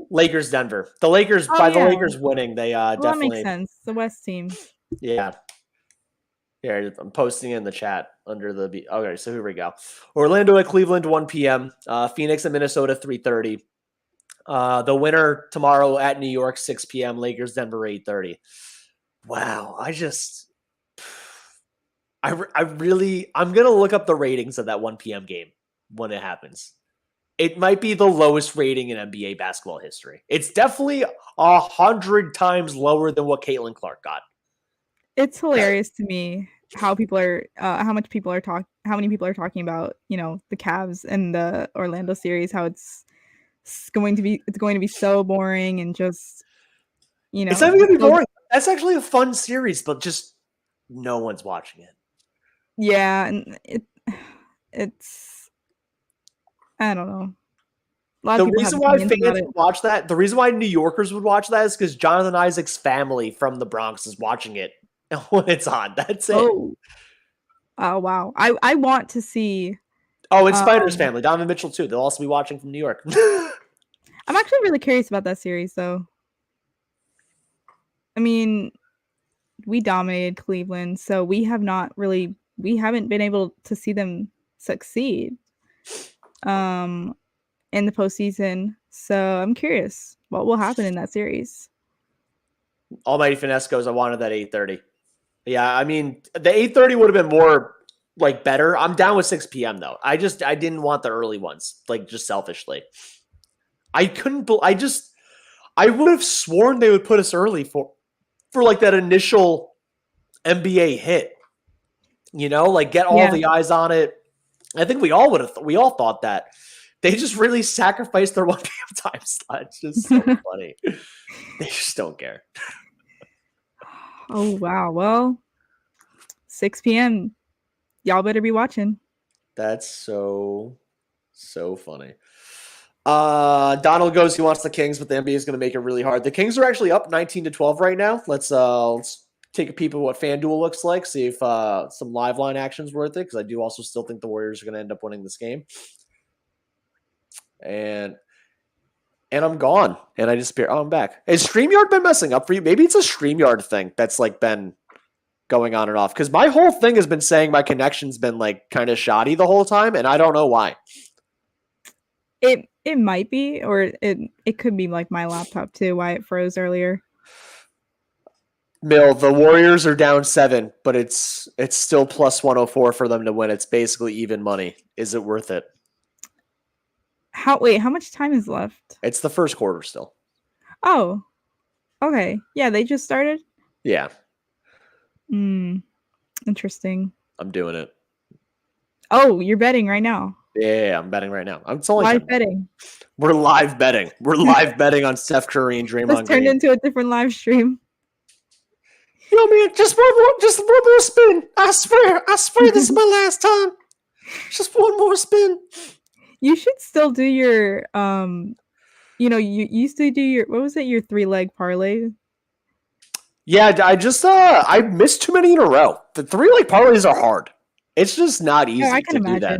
Lakers, Denver. The Lakers, the Lakers winning, they definitely. That makes sense. The West team. Yeah. Here, I'm posting in the chat under the. Okay, so here we go. Orlando at Cleveland, 1 p.m. Phoenix and Minnesota, 3:30. The winner tomorrow at New York, 6 p.m. Lakers, Denver, 8:30. Wow, I'm gonna look up the ratings of that 1 p.m. game when it happens. it might be the lowest rating in NBA basketball history. It's definitely 100 times lower than what Caitlin Clark got. It's hilarious to me how many people are talking about, the Cavs and the Orlando series, how it's going to be so boring and just, it's not even going to be boring. That's actually a fun series, but just no one's watching it. Yeah, and it's I don't know. The reason why fans would watch that, the reason why New Yorkers would watch that is because Jonathan Isaac's family from the Bronx is watching it when it's on. That's it. Oh wow. I want to see. Oh, and Spider's family, Donovan Mitchell too. They'll also be watching from New York. I'm actually really curious about that series, though. I mean, we dominated Cleveland, so we haven't been able to see them succeed in the postseason. So I'm curious what will happen in that series. Almighty Finesse goes, I wanted that 8:30. Yeah, I mean, the 8:30 would have been more better. I'm down with 6 p.m. though. I didn't want the early ones, just selfishly. I would have sworn they would put us early for that initial NBA hit. Get all the eyes on it. I think we all thought that. They just really sacrificed their 1 p.m. time slot. It's just so funny. They just don't care. Oh, wow. Well, 6 p.m. Y'all better be watching. That's so funny. Donald goes, he wants the Kings, but the NBA is going to make it really hard. The Kings are actually up 19-12 right now. Let's take a peep at what FanDuel looks like, see if some live line action's worth it, because I do also still think the Warriors are going to end up winning this game. And I'm gone, and I disappear. Oh, I'm back. Has StreamYard been messing up for you? Maybe it's a StreamYard thing that's been going on and off, because my whole thing has been saying my connection's been kind of shoddy the whole time, and I don't know why. It might be, or it could be my laptop too, why it froze earlier. Mill, the Warriors are down 7, but it's still plus 104 for them to win. It's basically even money. Is it worth it? How much time is left? It's the first quarter still. Oh, okay. Yeah, they just started? Yeah. Interesting. I'm doing it. Oh, you're betting right now? Yeah, I'm betting right now. Live betting. We're live betting. We're live betting on Steph Curry and Draymond Green. This turned into a different live stream. Man, just one more spin. I swear this is my last time. Just one more spin. You should still do your you used to do your, what was it, your 3-leg parlay? Yeah, I missed too many in a row. The 3-leg parlays are hard. It's just not easy to do that.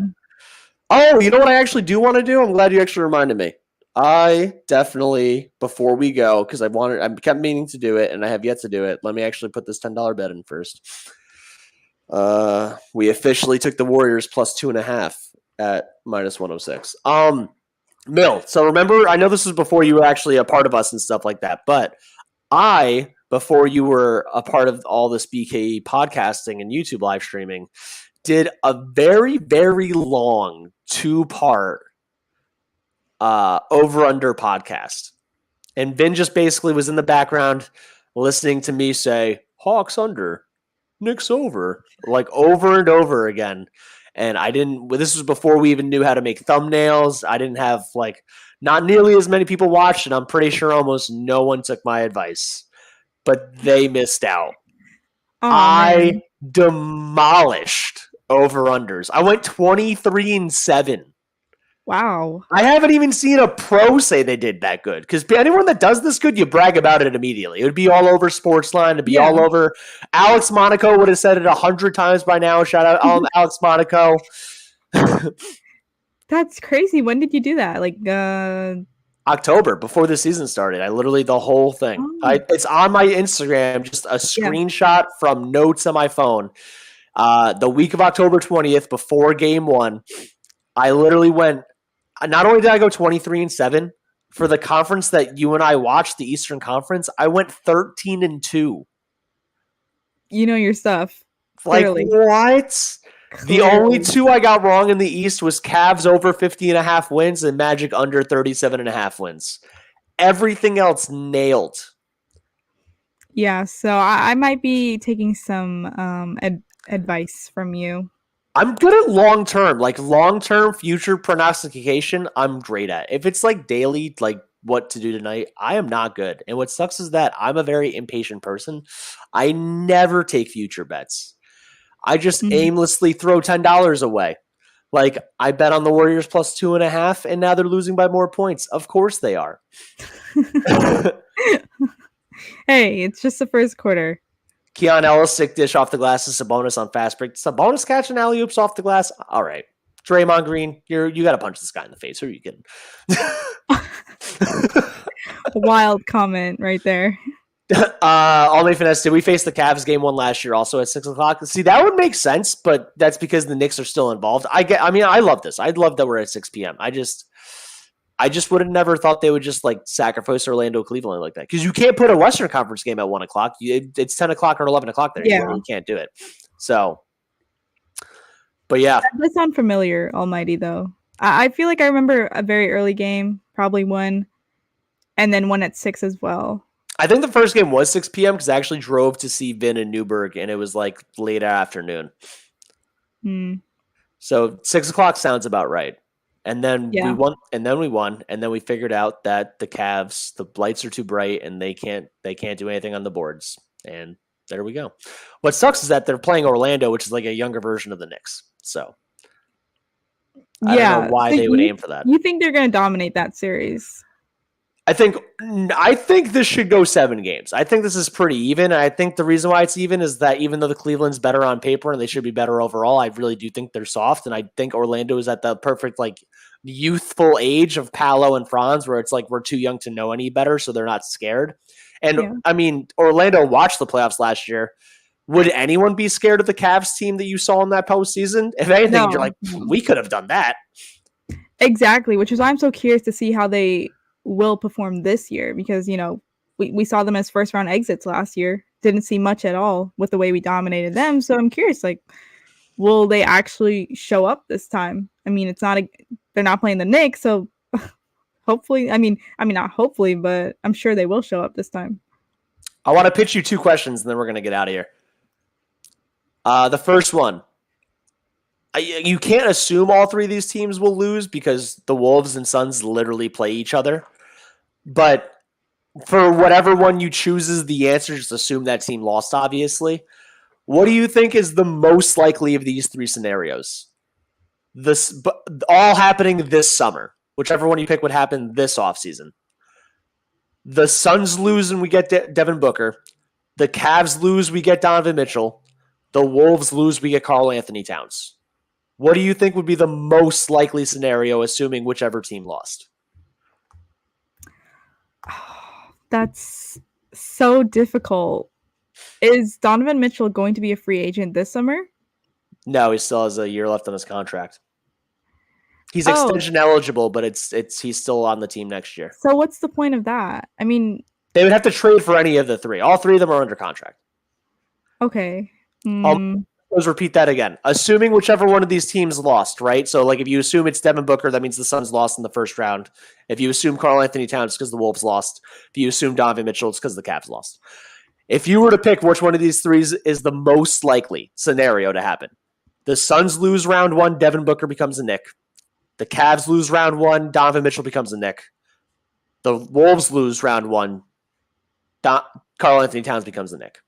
Oh, you know what I actually do want to do? I'm glad you actually reminded me. I definitely, before we go, because I kept meaning to do it, and I have yet to do it. Let me actually put this $10 bet in first. We officially took the Warriors plus 2.5 at minus 106. Mill. So remember, I know this was before you were actually a part of us and stuff like that, but before you were a part of all this BKE podcasting and YouTube live streaming, did a very, very long 2-part over-under podcast. And Vin just basically was in the background listening to me say, Hawks under, Knicks over, over and over again. And this was before we even knew how to make thumbnails. I didn't have, not nearly as many people watched, and I'm pretty sure almost no one took my advice. But they missed out. Oh, I demolished over-unders. I went 23-7. Wow. I haven't even seen a pro say they did that good. Because anyone that does this good, you brag about it immediately. It would be all over Sportsline. It'd be all over. Alex Monaco would have said it 100 times by now. Shout out Alex Monaco. That's crazy. When did you do that? October, before the season started. I literally, the whole thing. It's on my Instagram, just a screenshot from notes on my phone. The week of October 20th, before game 1, I literally went, not only did I go 23-7, for the conference that you and I watched, the Eastern Conference, I went 13-2. You know your stuff. Clearly. What? The only two I got wrong in the East was Cavs over 50.5 wins and Magic under 37.5 wins. Everything else nailed. Yeah, so I might be taking some advice from you. I'm good at long-term future prognostication. I'm great at. If it's like daily, like what to do tonight, I am not good. And what sucks is that I'm a very impatient person. I never take future bets. I just aimlessly throw $10 away. Like I bet on the Warriors plus 2.5, and now they're losing by more points. Of course they are. Hey, it's just the first quarter. Keon Ellis, sick dish off the glass to Sabonis on fast break. Sabonis catching alley-oops off the glass? All right. Draymond Green, you got to punch this guy in the face. Who are you kidding? Wild comment right there. Only finesse. Did we face the Cavs game one last year also at 6 o'clock? See, that would make sense, but that's because the Knicks are still involved. I love this. I'd love that we're at 6 p.m. I just would have never thought they would just like sacrifice Orlando, Cleveland like that. Because you can't put a Western Conference game at 1 o'clock. It's 10 o'clock or 11 o'clock there. Yeah. You can't do it. So, but yeah. That does sound familiar, Almighty, though. I feel like I remember a very early game, probably one, and then one at 6 as well. I think the first game was 6 p.m. because I actually drove to see Vin in Newburgh, and it was like late afternoon. So 6 o'clock sounds about right. And then we won, and then we figured out that the Cavs, the lights are too bright, and they can't do anything on the boards. And there we go. What sucks is that they're playing Orlando, which is like a younger version of the Knicks. So I don't know why they would aim for that. You think they're going to dominate that series? I think this should go 7 games. I think this is pretty even. I think the reason why it's even is that even though the Cleveland's better on paper and they should be better overall, I really do think they're soft. And I think Orlando is at the perfect like youthful age of Paolo and Franz, where it's like we're too young to know any better, so they're not scared. And I mean, Orlando watched the playoffs last year. Would anyone be scared of the Cavs team that you saw in that postseason? If anything, you're like, we could have done that. Exactly, which is why I'm so curious to see how they will perform this year, because we saw them as first round exits last year, didn't see much at all with the way we dominated them. So I'm curious, like, will they actually show up this time? I mean, they're not playing the Knicks, so hopefully, I mean not hopefully, but I'm sure they will show up this time. I want to pitch you 2 questions and then we're going to get out of here. The first one, you can't assume all 3 of these teams will lose because the Wolves and Suns literally play each other. But for whatever one you choose as the answer, just assume that team lost, obviously. What do you think is the most likely of these 3 scenarios? All happening this summer. Whichever one you pick would happen this offseason. The Suns lose and we get Devin Booker. The Cavs lose, we get Donovan Mitchell. The Wolves lose, we get Karl Anthony Towns. What do you think would be the most likely scenario, assuming whichever team lost? That's so difficult. Is Donovan Mitchell going to be a free agent this summer? No, he still has a year left on his contract. He's extension eligible, but he's still on the team next year. So what's the point of that? I mean, they would have to trade for any of the 3. All 3 of them are under contract. Okay. Let's repeat that again. Assuming whichever one of these teams lost, right? So, like, if you assume it's Devin Booker, that means the Suns lost in the first round. If you assume Karl Anthony Towns, because the Wolves lost. If you assume Donovan Mitchell, it's because the Cavs lost. If you were to pick which one of these 3 is the most likely scenario to happen, the Suns lose round 1, Devin Booker becomes a Knick. The Cavs lose round 1, Donovan Mitchell becomes a Knick. The Wolves lose round 1, Karl Anthony Towns becomes a Knick.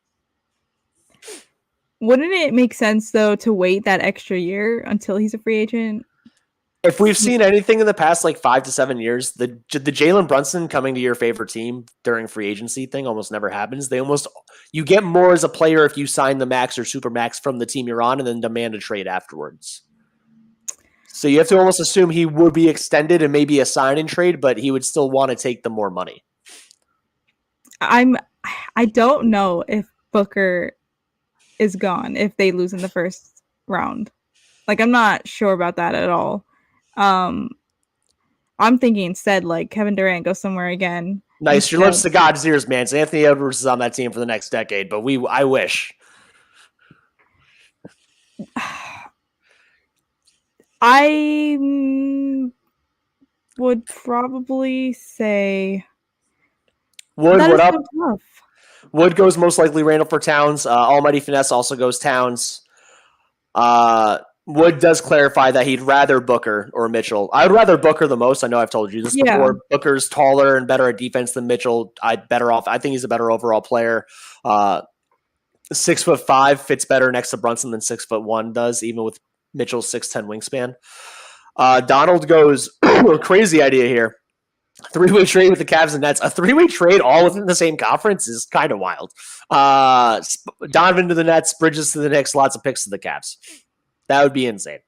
Wouldn't it make sense, though, to wait that extra year until he's a free agent? If we've seen anything in the past, like 5 to 7 years, the Jalen Brunson coming to your favorite team during free agency thing almost never happens. You get more as a player if you sign the max or super max from the team you're on and then demand a trade afterwards. So you have to almost assume he would be extended and maybe a sign and trade, but he would still want to take the more money. I don't know if Booker is gone if they lose in the first round. Like, I'm not sure about that at all. I'm thinking instead, like, Kevin Durant goes somewhere again. Nice. Your lips to God's ears, man. So Anthony Edwards is on that team for the next decade, but I wish. I would probably say Wood, that what is up? so tough. Wood goes most likely Randall for Towns. Almighty Finesse also goes Towns. Wood does clarify that he'd rather Booker or Mitchell. I'd rather Booker the most. I know I've told you this before. Booker's taller and better at defense than Mitchell. I think he's a better overall player. 6'5" fits better next to Brunson than 6'1" does, even with Mitchell's 6'10" wingspan. Donald goes crazy idea here. 3-way trade with the Cavs and Nets. A 3-way trade all within the same conference is kind of wild. Donovan to the Nets, Bridges to the Knicks, lots of picks to the Cavs. That would be insane.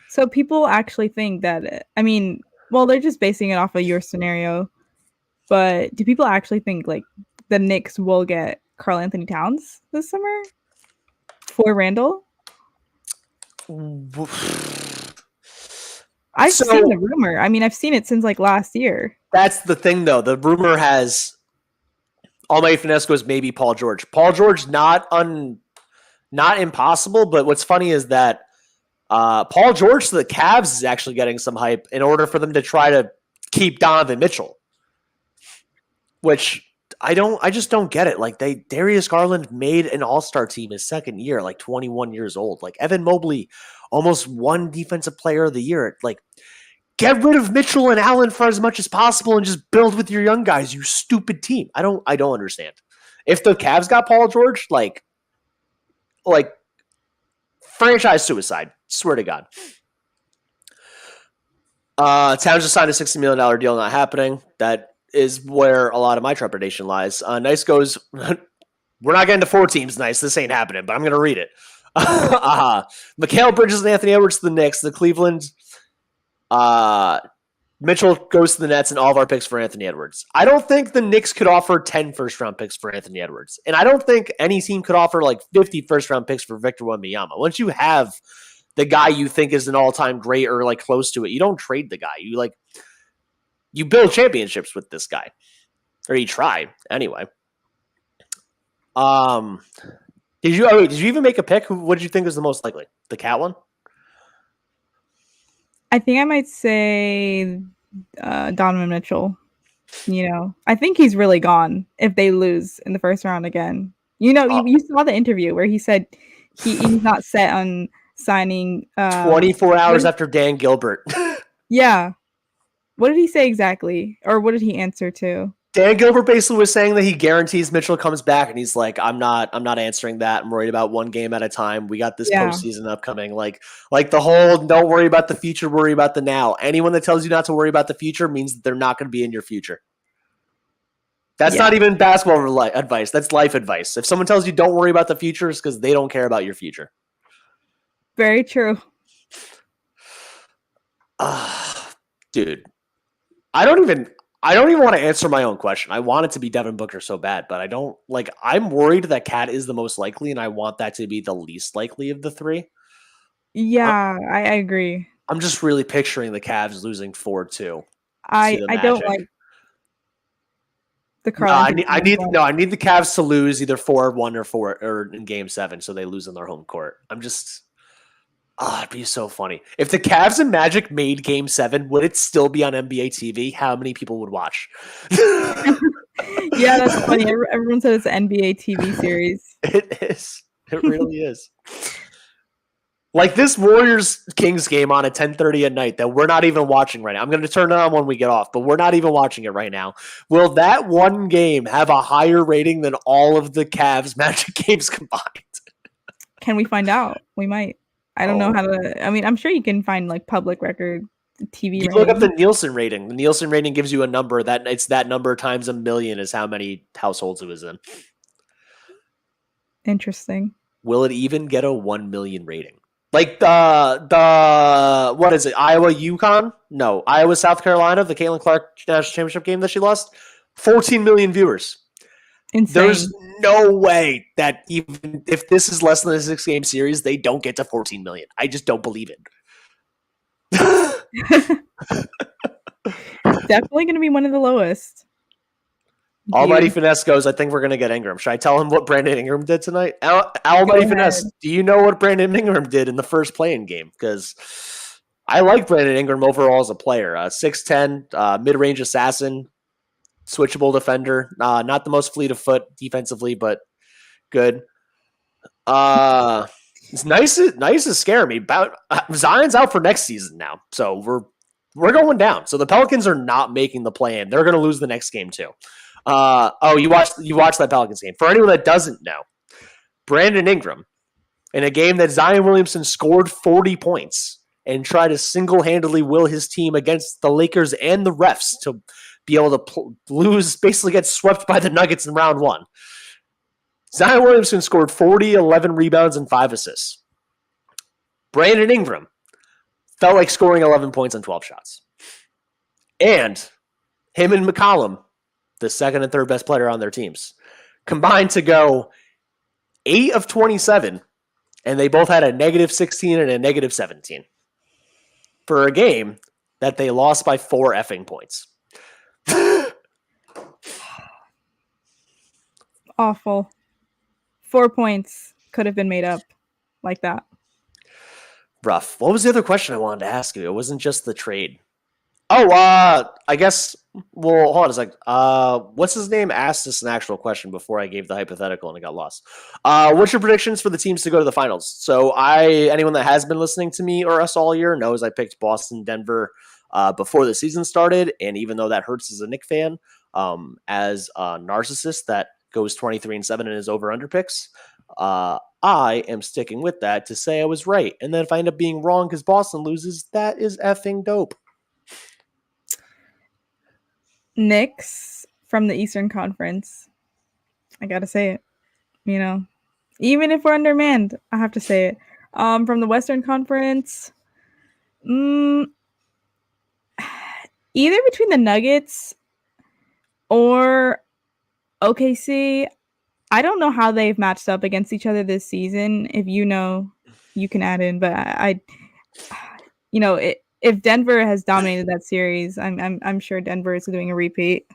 So people actually think that, I mean, well, they're just basing it off of your scenario, but do people actually think like the Knicks will get Karl Anthony Towns this summer for Randall? I've seen the rumor. I mean, I've seen it since like last year. That's the thing, though. The rumor has Almighty Finesse goes maybe Paul George. Paul George not impossible, but what's funny is that Paul George to the Cavs is actually getting some hype in order for them to try to keep Donovan Mitchell, which I just don't get it. Like Darius Garland made an all-star team his second year, like 21 years old. Like Evan Mobley almost won Defensive Player of the Year. Like, get rid of Mitchell and Allen for as much as possible and just build with your young guys, you stupid team. I don't understand. If the Cavs got Paul George, like franchise suicide. Swear to God. Towns just signed a $60 million deal, not happening. That is where a lot of my trepidation lies. Nice goes, we're not getting to 4 teams, Nice. This ain't happening, but I'm going to read it. Mikal Bridges and Anthony Edwards to the Knicks. The Cleveland Mitchell goes to the Nets and all of our picks for Anthony Edwards. I don't think the Knicks could offer 10 first-round picks for Anthony Edwards. And I don't think any team could offer like 50 first-round picks for Victor Wembanyama. Once you have the guy you think is an all-time great or like close to it, you don't trade the guy. You build championships with this guy. Or you try, anyway. Did you even make a pick? What did you think was the most likely? The Cat one? I think I might say Donovan Mitchell. You know, I think he's really gone if they lose in the first round again. You know, you saw the interview where he said he's not set on signing 24 hours after Dan Gilbert. Yeah. What did he say exactly? Or what did he answer to? Dan Gilbert basically was saying that he guarantees Mitchell comes back, and he's like, I'm not answering that. I'm worried about one game at a time. We got this postseason upcoming. Like the whole don't worry about the future, worry about the now. Anyone that tells you not to worry about the future means that they're not going to be in your future. That's not even basketball advice. That's life advice. If someone tells you don't worry about the future, it's because they don't care about your future. Very true. Dude, I don't even want to answer my own question. I want it to be Devin Booker so bad, but I don't like. I'm worried that Cat is the most likely, and I want that to be the least likely of the 3. Yeah, I agree. I'm just really picturing the Cavs losing 4-2. I don't like the Karl. I need the Cavs to lose either 4-1 or in Game 7, so they lose in their home court. I'm just. It'd be so funny. If the Cavs and Magic made Game 7, would it still be on NBA TV? How many people would watch? Yeah, that's funny. Everyone said it's an NBA TV series. It is. It really is. Like this Warriors-Kings game on at 10:30 at night that we're not even watching right now. I'm going to turn it on when we get off, but we're not even watching it right now. Will that one game have a higher rating than all of the Cavs Magic games combined? Can we find out? We might. I don't know how to. I mean, I'm sure you can find like public record TV. You look up the Nielsen rating. The Nielsen rating gives you a number it's that number times 1 million is how many households it was in. Interesting. Will it even get a 1 million rating? Like the what is it? Iowa UConn? No, Iowa South Carolina. The Caitlin Clark National Championship game that she lost. 14 million viewers. Insane. There's no way that even if this is less than a 6-game series, they don't get to 14 million. I just don't believe it. Definitely going to be one of the lowest. Almighty Finesse goes, I think we're going to get Ingram. Should I tell him what Brandon Ingram did tonight? Almighty Finesse, do you know what Brandon Ingram did in the first play-in game? Because I like Brandon Ingram overall as a player. 6'10", mid-range assassin, switchable defender. Not the most fleet of foot defensively, but good. It's nice to scare me. Zion's out for next season now, so we're going down. So the Pelicans are not making the play-in. They're going to lose the next game too. You watched that Pelicans game. For anyone that doesn't know, Brandon Ingram, in a game that Zion Williamson scored 40 points and tried to single-handedly will his team against the Lakers and the refs to be able to lose, basically get swept by the Nuggets in round 1. Zion Williamson scored 40, 11 rebounds, and 5 assists. Brandon Ingram felt like scoring 11 points on 12 shots. And him and McCollum, the second and third best player on their teams, combined to go 8 of 27, and they both had a -16 and a -17 for a game that they lost by 4 effing points. Awful. 4 points could have been made up like that. Rough. What was the other question I wanted to ask you? It wasn't just the trade. Oh, I guess, well, hold on a sec. What's his name asked us an actual question before I gave the hypothetical and it got lost. What's your predictions for the teams to go to the finals? So anyone that has been listening to me or us all year knows I picked Boston, Denver before the season started. And even though that hurts as a Knicks fan, as a narcissist that goes 23-7 in his over-under picks, I am sticking with that to say I was right. And then if I end up being wrong because Boston loses, that is effing dope. Knicks from the Eastern Conference. I gotta say it. Even if we're undermanned, I have to say it. From the Western Conference, either between the Nuggets or OKC. I don't know how they've matched up against each other this season. If you know, you can add in. But if Denver has dominated that series, I'm sure Denver is doing a repeat.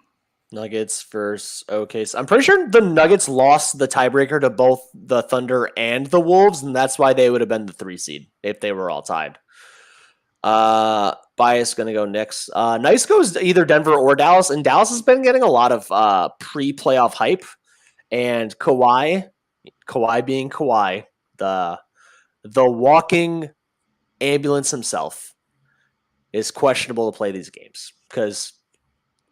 Nuggets versus OKC. I'm pretty sure the Nuggets lost the tiebreaker to both the Thunder and the Wolves, and that's why they would have been the 3 seed if they were all tied. Bias going to go Knicks. Nice goes to either Denver or Dallas, and Dallas has been getting a lot of pre-playoff hype. And Kawhi being Kawhi, the walking ambulance himself, is questionable to play these games. Because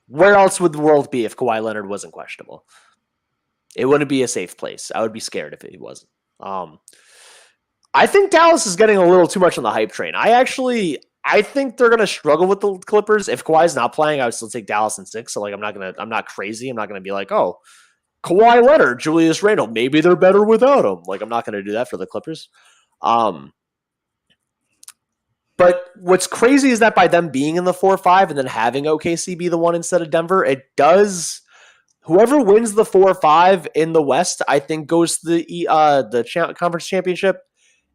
where else would the world be if Kawhi Leonard wasn't questionable? It wouldn't be a safe place. I would be scared if he wasn't. I think Dallas is getting a little too much on the hype train. I think they're going to struggle with the Clippers. If Kawhi's not playing, I would still take Dallas in 6. So I'm not crazy. I'm not going to be like, oh, Kawhi Leonard, Julius Randle, maybe they're better without him. I'm not going to do that for the Clippers. But what's crazy is that by them being in the 4-5 and then having OKC be the one instead of Denver, it does. Whoever wins the 4-5 in the West, I think goes to the conference championship,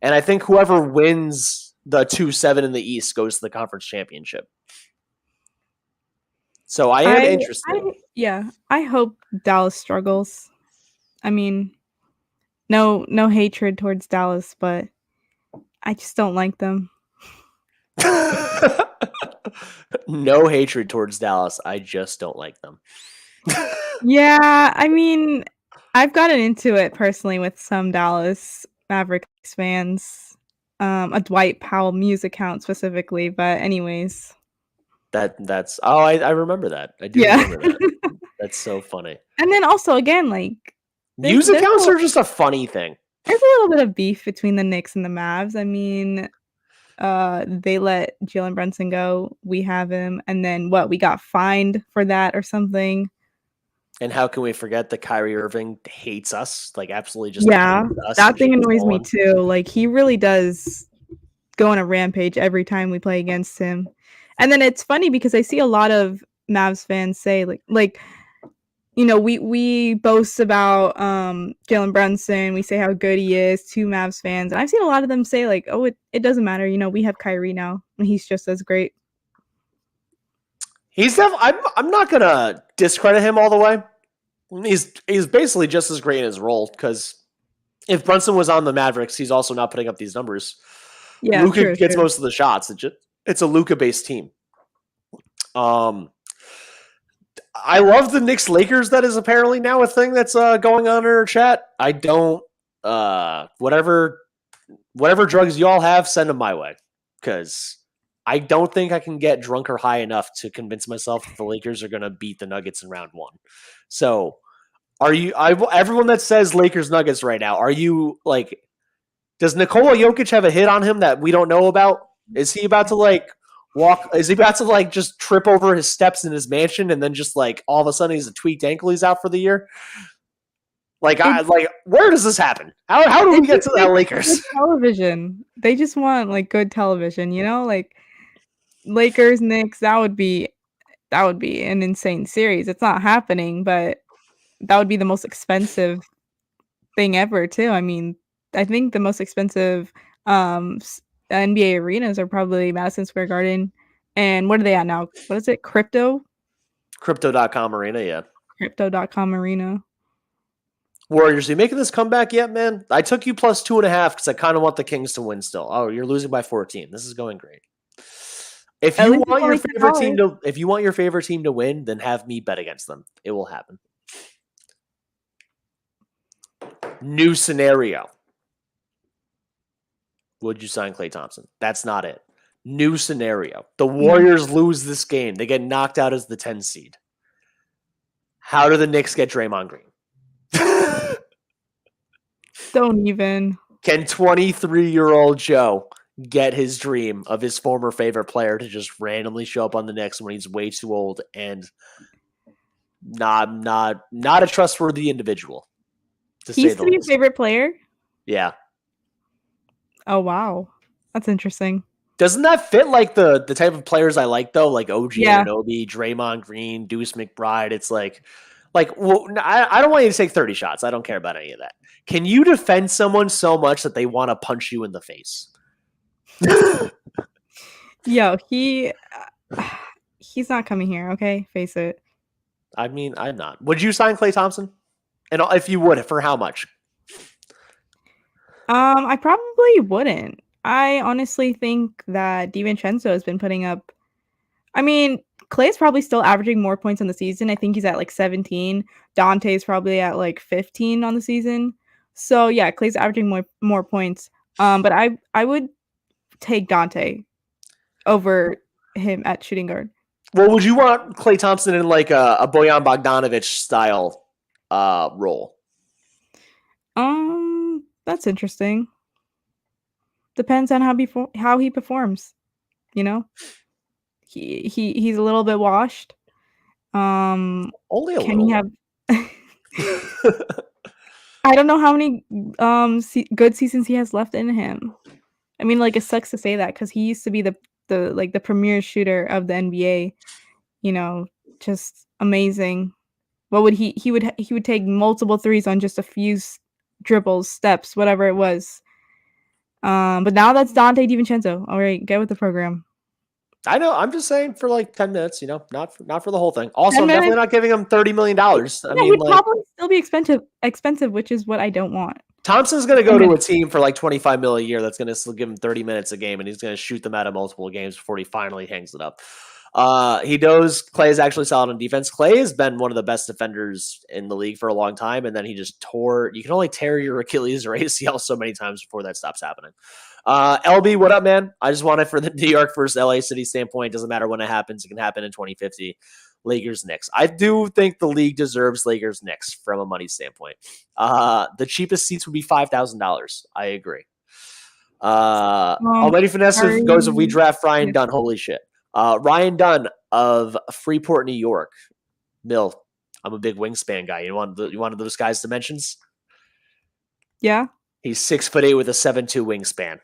and I think whoever wins the 2-7 in the East goes to the conference championship. So I am interested. I hope Dallas struggles. I mean, no hatred towards Dallas, but I just don't like them. No hatred towards Dallas. I just don't like them. Yeah, I mean, I've gotten into it personally with some Dallas Mavericks fans, a Dwight Powell Muse account specifically. But anyways, I remember that. I do remember that. That's so funny. And then also again, Muse accounts are just a funny thing. There's a little bit of beef between the Knicks and the Mavs. I mean, they let Jalen Brunson go. We have him, and then we got fined for that or something. And how can we forget that Kyrie Irving hates us? Absolutely just hates us. That thing annoys me too. He really does go on a rampage every time we play against him. And then it's funny because I see a lot of Mavs fans say we boast about Jalen Brunson. We say how good he is to Mavs fans. And I've seen a lot of them say it doesn't matter. We have Kyrie now and he's just as great. I'm not going to discredit him all the way. He's basically just as great in his role because if Brunson was on the Mavericks, he's also not putting up these numbers. Yeah, Luka gets most of the shots. It's a Luka-based team. I love the Knicks Lakers. That is apparently now a thing that's going on in our chat. I don't. Whatever drugs y'all have, send them my way, because I don't think I can get drunk or high enough to convince myself that the Lakers are going to beat the Nuggets in round one. So, everyone that says Lakers Nuggets right now, are you like? Does Nikola Jokic have a hit on him that we don't know about? Is he about to walk? Is he about to just trip over his steps in his mansion and then just all of a sudden he's a tweaked ankle, he's out for the year? Where does this happen? How do we get to the Lakers? Television. They just want good television, Lakers, Knicks. That would be an insane series. It's not happening, but that would be the most expensive thing ever too. I mean, I think the most expensive NBA arenas are probably Madison Square Garden. And what are they at now? What is it? Crypto.com arena, yeah. Crypto.com arena. Warriors, are you making this comeback yet, man? I took you plus 2.5 because I kind of want the Kings to win still. Oh, you're losing by 14. This is going great. If you want your favorite team to win, then have me bet against them. It will happen. New scenario. Would you sign Klay Thompson? That's not it. New scenario. The Warriors lose this game. They get knocked out as the 10 seed. How do the Knicks get Draymond Green? Don't even. Can 23-year-old Joe get his dream of his former favorite player to just randomly show up on the Knicks when he's way too old and not a trustworthy individual? He used to be your favorite player? Yeah. Oh, wow. That's interesting. Doesn't that fit the type of players I like, though? Like OG Anunoby, Draymond Green, Deuce McBride. It's I don't want you to take 30 shots. I don't care about any of that. Can you defend someone so much that they want to punch you in the face? Yo, he's not coming here, okay? Face it. I mean, I'm not. Would you sign Klay Thompson? And if you would, for how much? I probably wouldn't. I honestly think that DiVincenzo has been putting up. I mean, Klay's probably still averaging more points on the season. I think he's at 17. Dante's probably at 15 on the season. So yeah, Klay's averaging more points. But I would take Dante over him at shooting guard. Well, would you want Klay Thompson in a Bojan Bogdanovic style role? That's interesting. Depends on how he performs. He's a little bit washed. Only a can little. He have? I don't know how many good seasons he has left in him. I mean, it sucks to say that because he used to be the premier shooter of the NBA. Just amazing. What would he would take multiple threes on just a few dribbles, steps, whatever it was. But now that's Dante DiVincenzo. All right, get with the program. I know. I'm just saying for 10 minutes, not for the whole thing. Also, I'm definitely not giving him $30 million. I mean, he'd probably still be expensive, which is what I don't want. Thompson's going to go to a team for $25 million a year that's going to still give him 30 minutes a game, and he's going to shoot them out of multiple games before he finally hangs it up. He knows Klay is actually solid on defense. Klay has been one of the best defenders in the league for a long time, and then he just you can only tear your Achilles or ACL so many times before that stops happening. LB, what up, man? I just want it for the New York versus LA City standpoint. It doesn't matter when it happens. It can happen in 2050. Lakers Knicks. I do think the league deserves Lakers Knicks from a money standpoint. The cheapest seats would be $5,000. I agree. Almighty Finesse goes if we draft Ryan Dunn. Holy shit. Ryan Dunn of Freeport, New York. Mill, I'm a big wingspan guy. You want those guys' dimensions? Yeah. He's 6'8" with a 7'2" wingspan.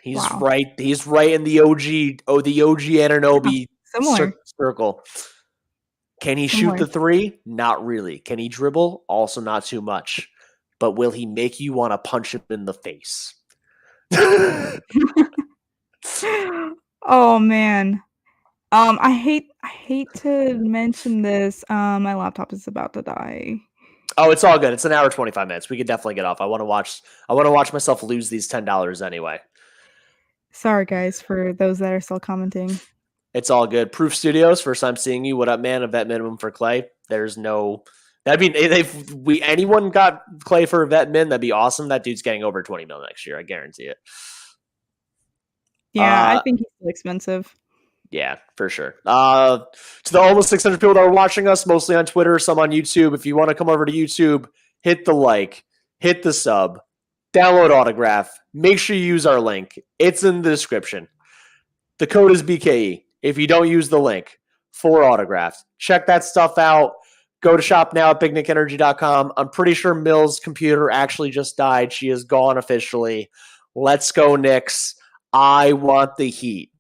He's right. He's right in the OG Anunoby circle. Can he shoot the three? Not really. Can he dribble? Also not too much. But will he make you want to punch him in the face? Oh man. I hate to mention this. My laptop is about to die. Oh, it's all good. It's an hour 25 minutes. We could definitely get off. I want to watch myself lose these $10 anyway. Sorry, guys, for those that are still commenting. It's all good. Proof Studios, first time seeing you. What up, man? A vet minimum for Clay. There's no. That'd be if anyone got Clay for a vet min, that'd be awesome. That dude's getting over 20 mil next year. I guarantee it. Yeah, I think he's still expensive. Yeah, for sure. To the almost 600 people that are watching us, mostly on Twitter, some on YouTube. If you want to come over to YouTube, hit the like, hit the sub, download Autograph. Make sure you use our link. It's in the description. The code is BKE. If you don't use the link for Autographs, check that stuff out. Go to shop now at bignickenergy.com. I'm pretty sure Mill's computer actually just died. She is gone officially. Let's go, Knicks. I want the Heat.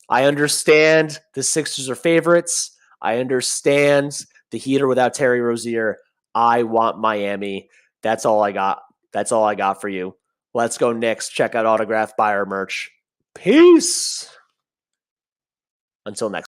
I understand the Sixers are favorites. I understand the Heat are without Terry Rozier. I want Miami. That's all I got. That's all I got for you. Let's go, Knicks. Check out Autograph, buy our merch. Peace. Until next.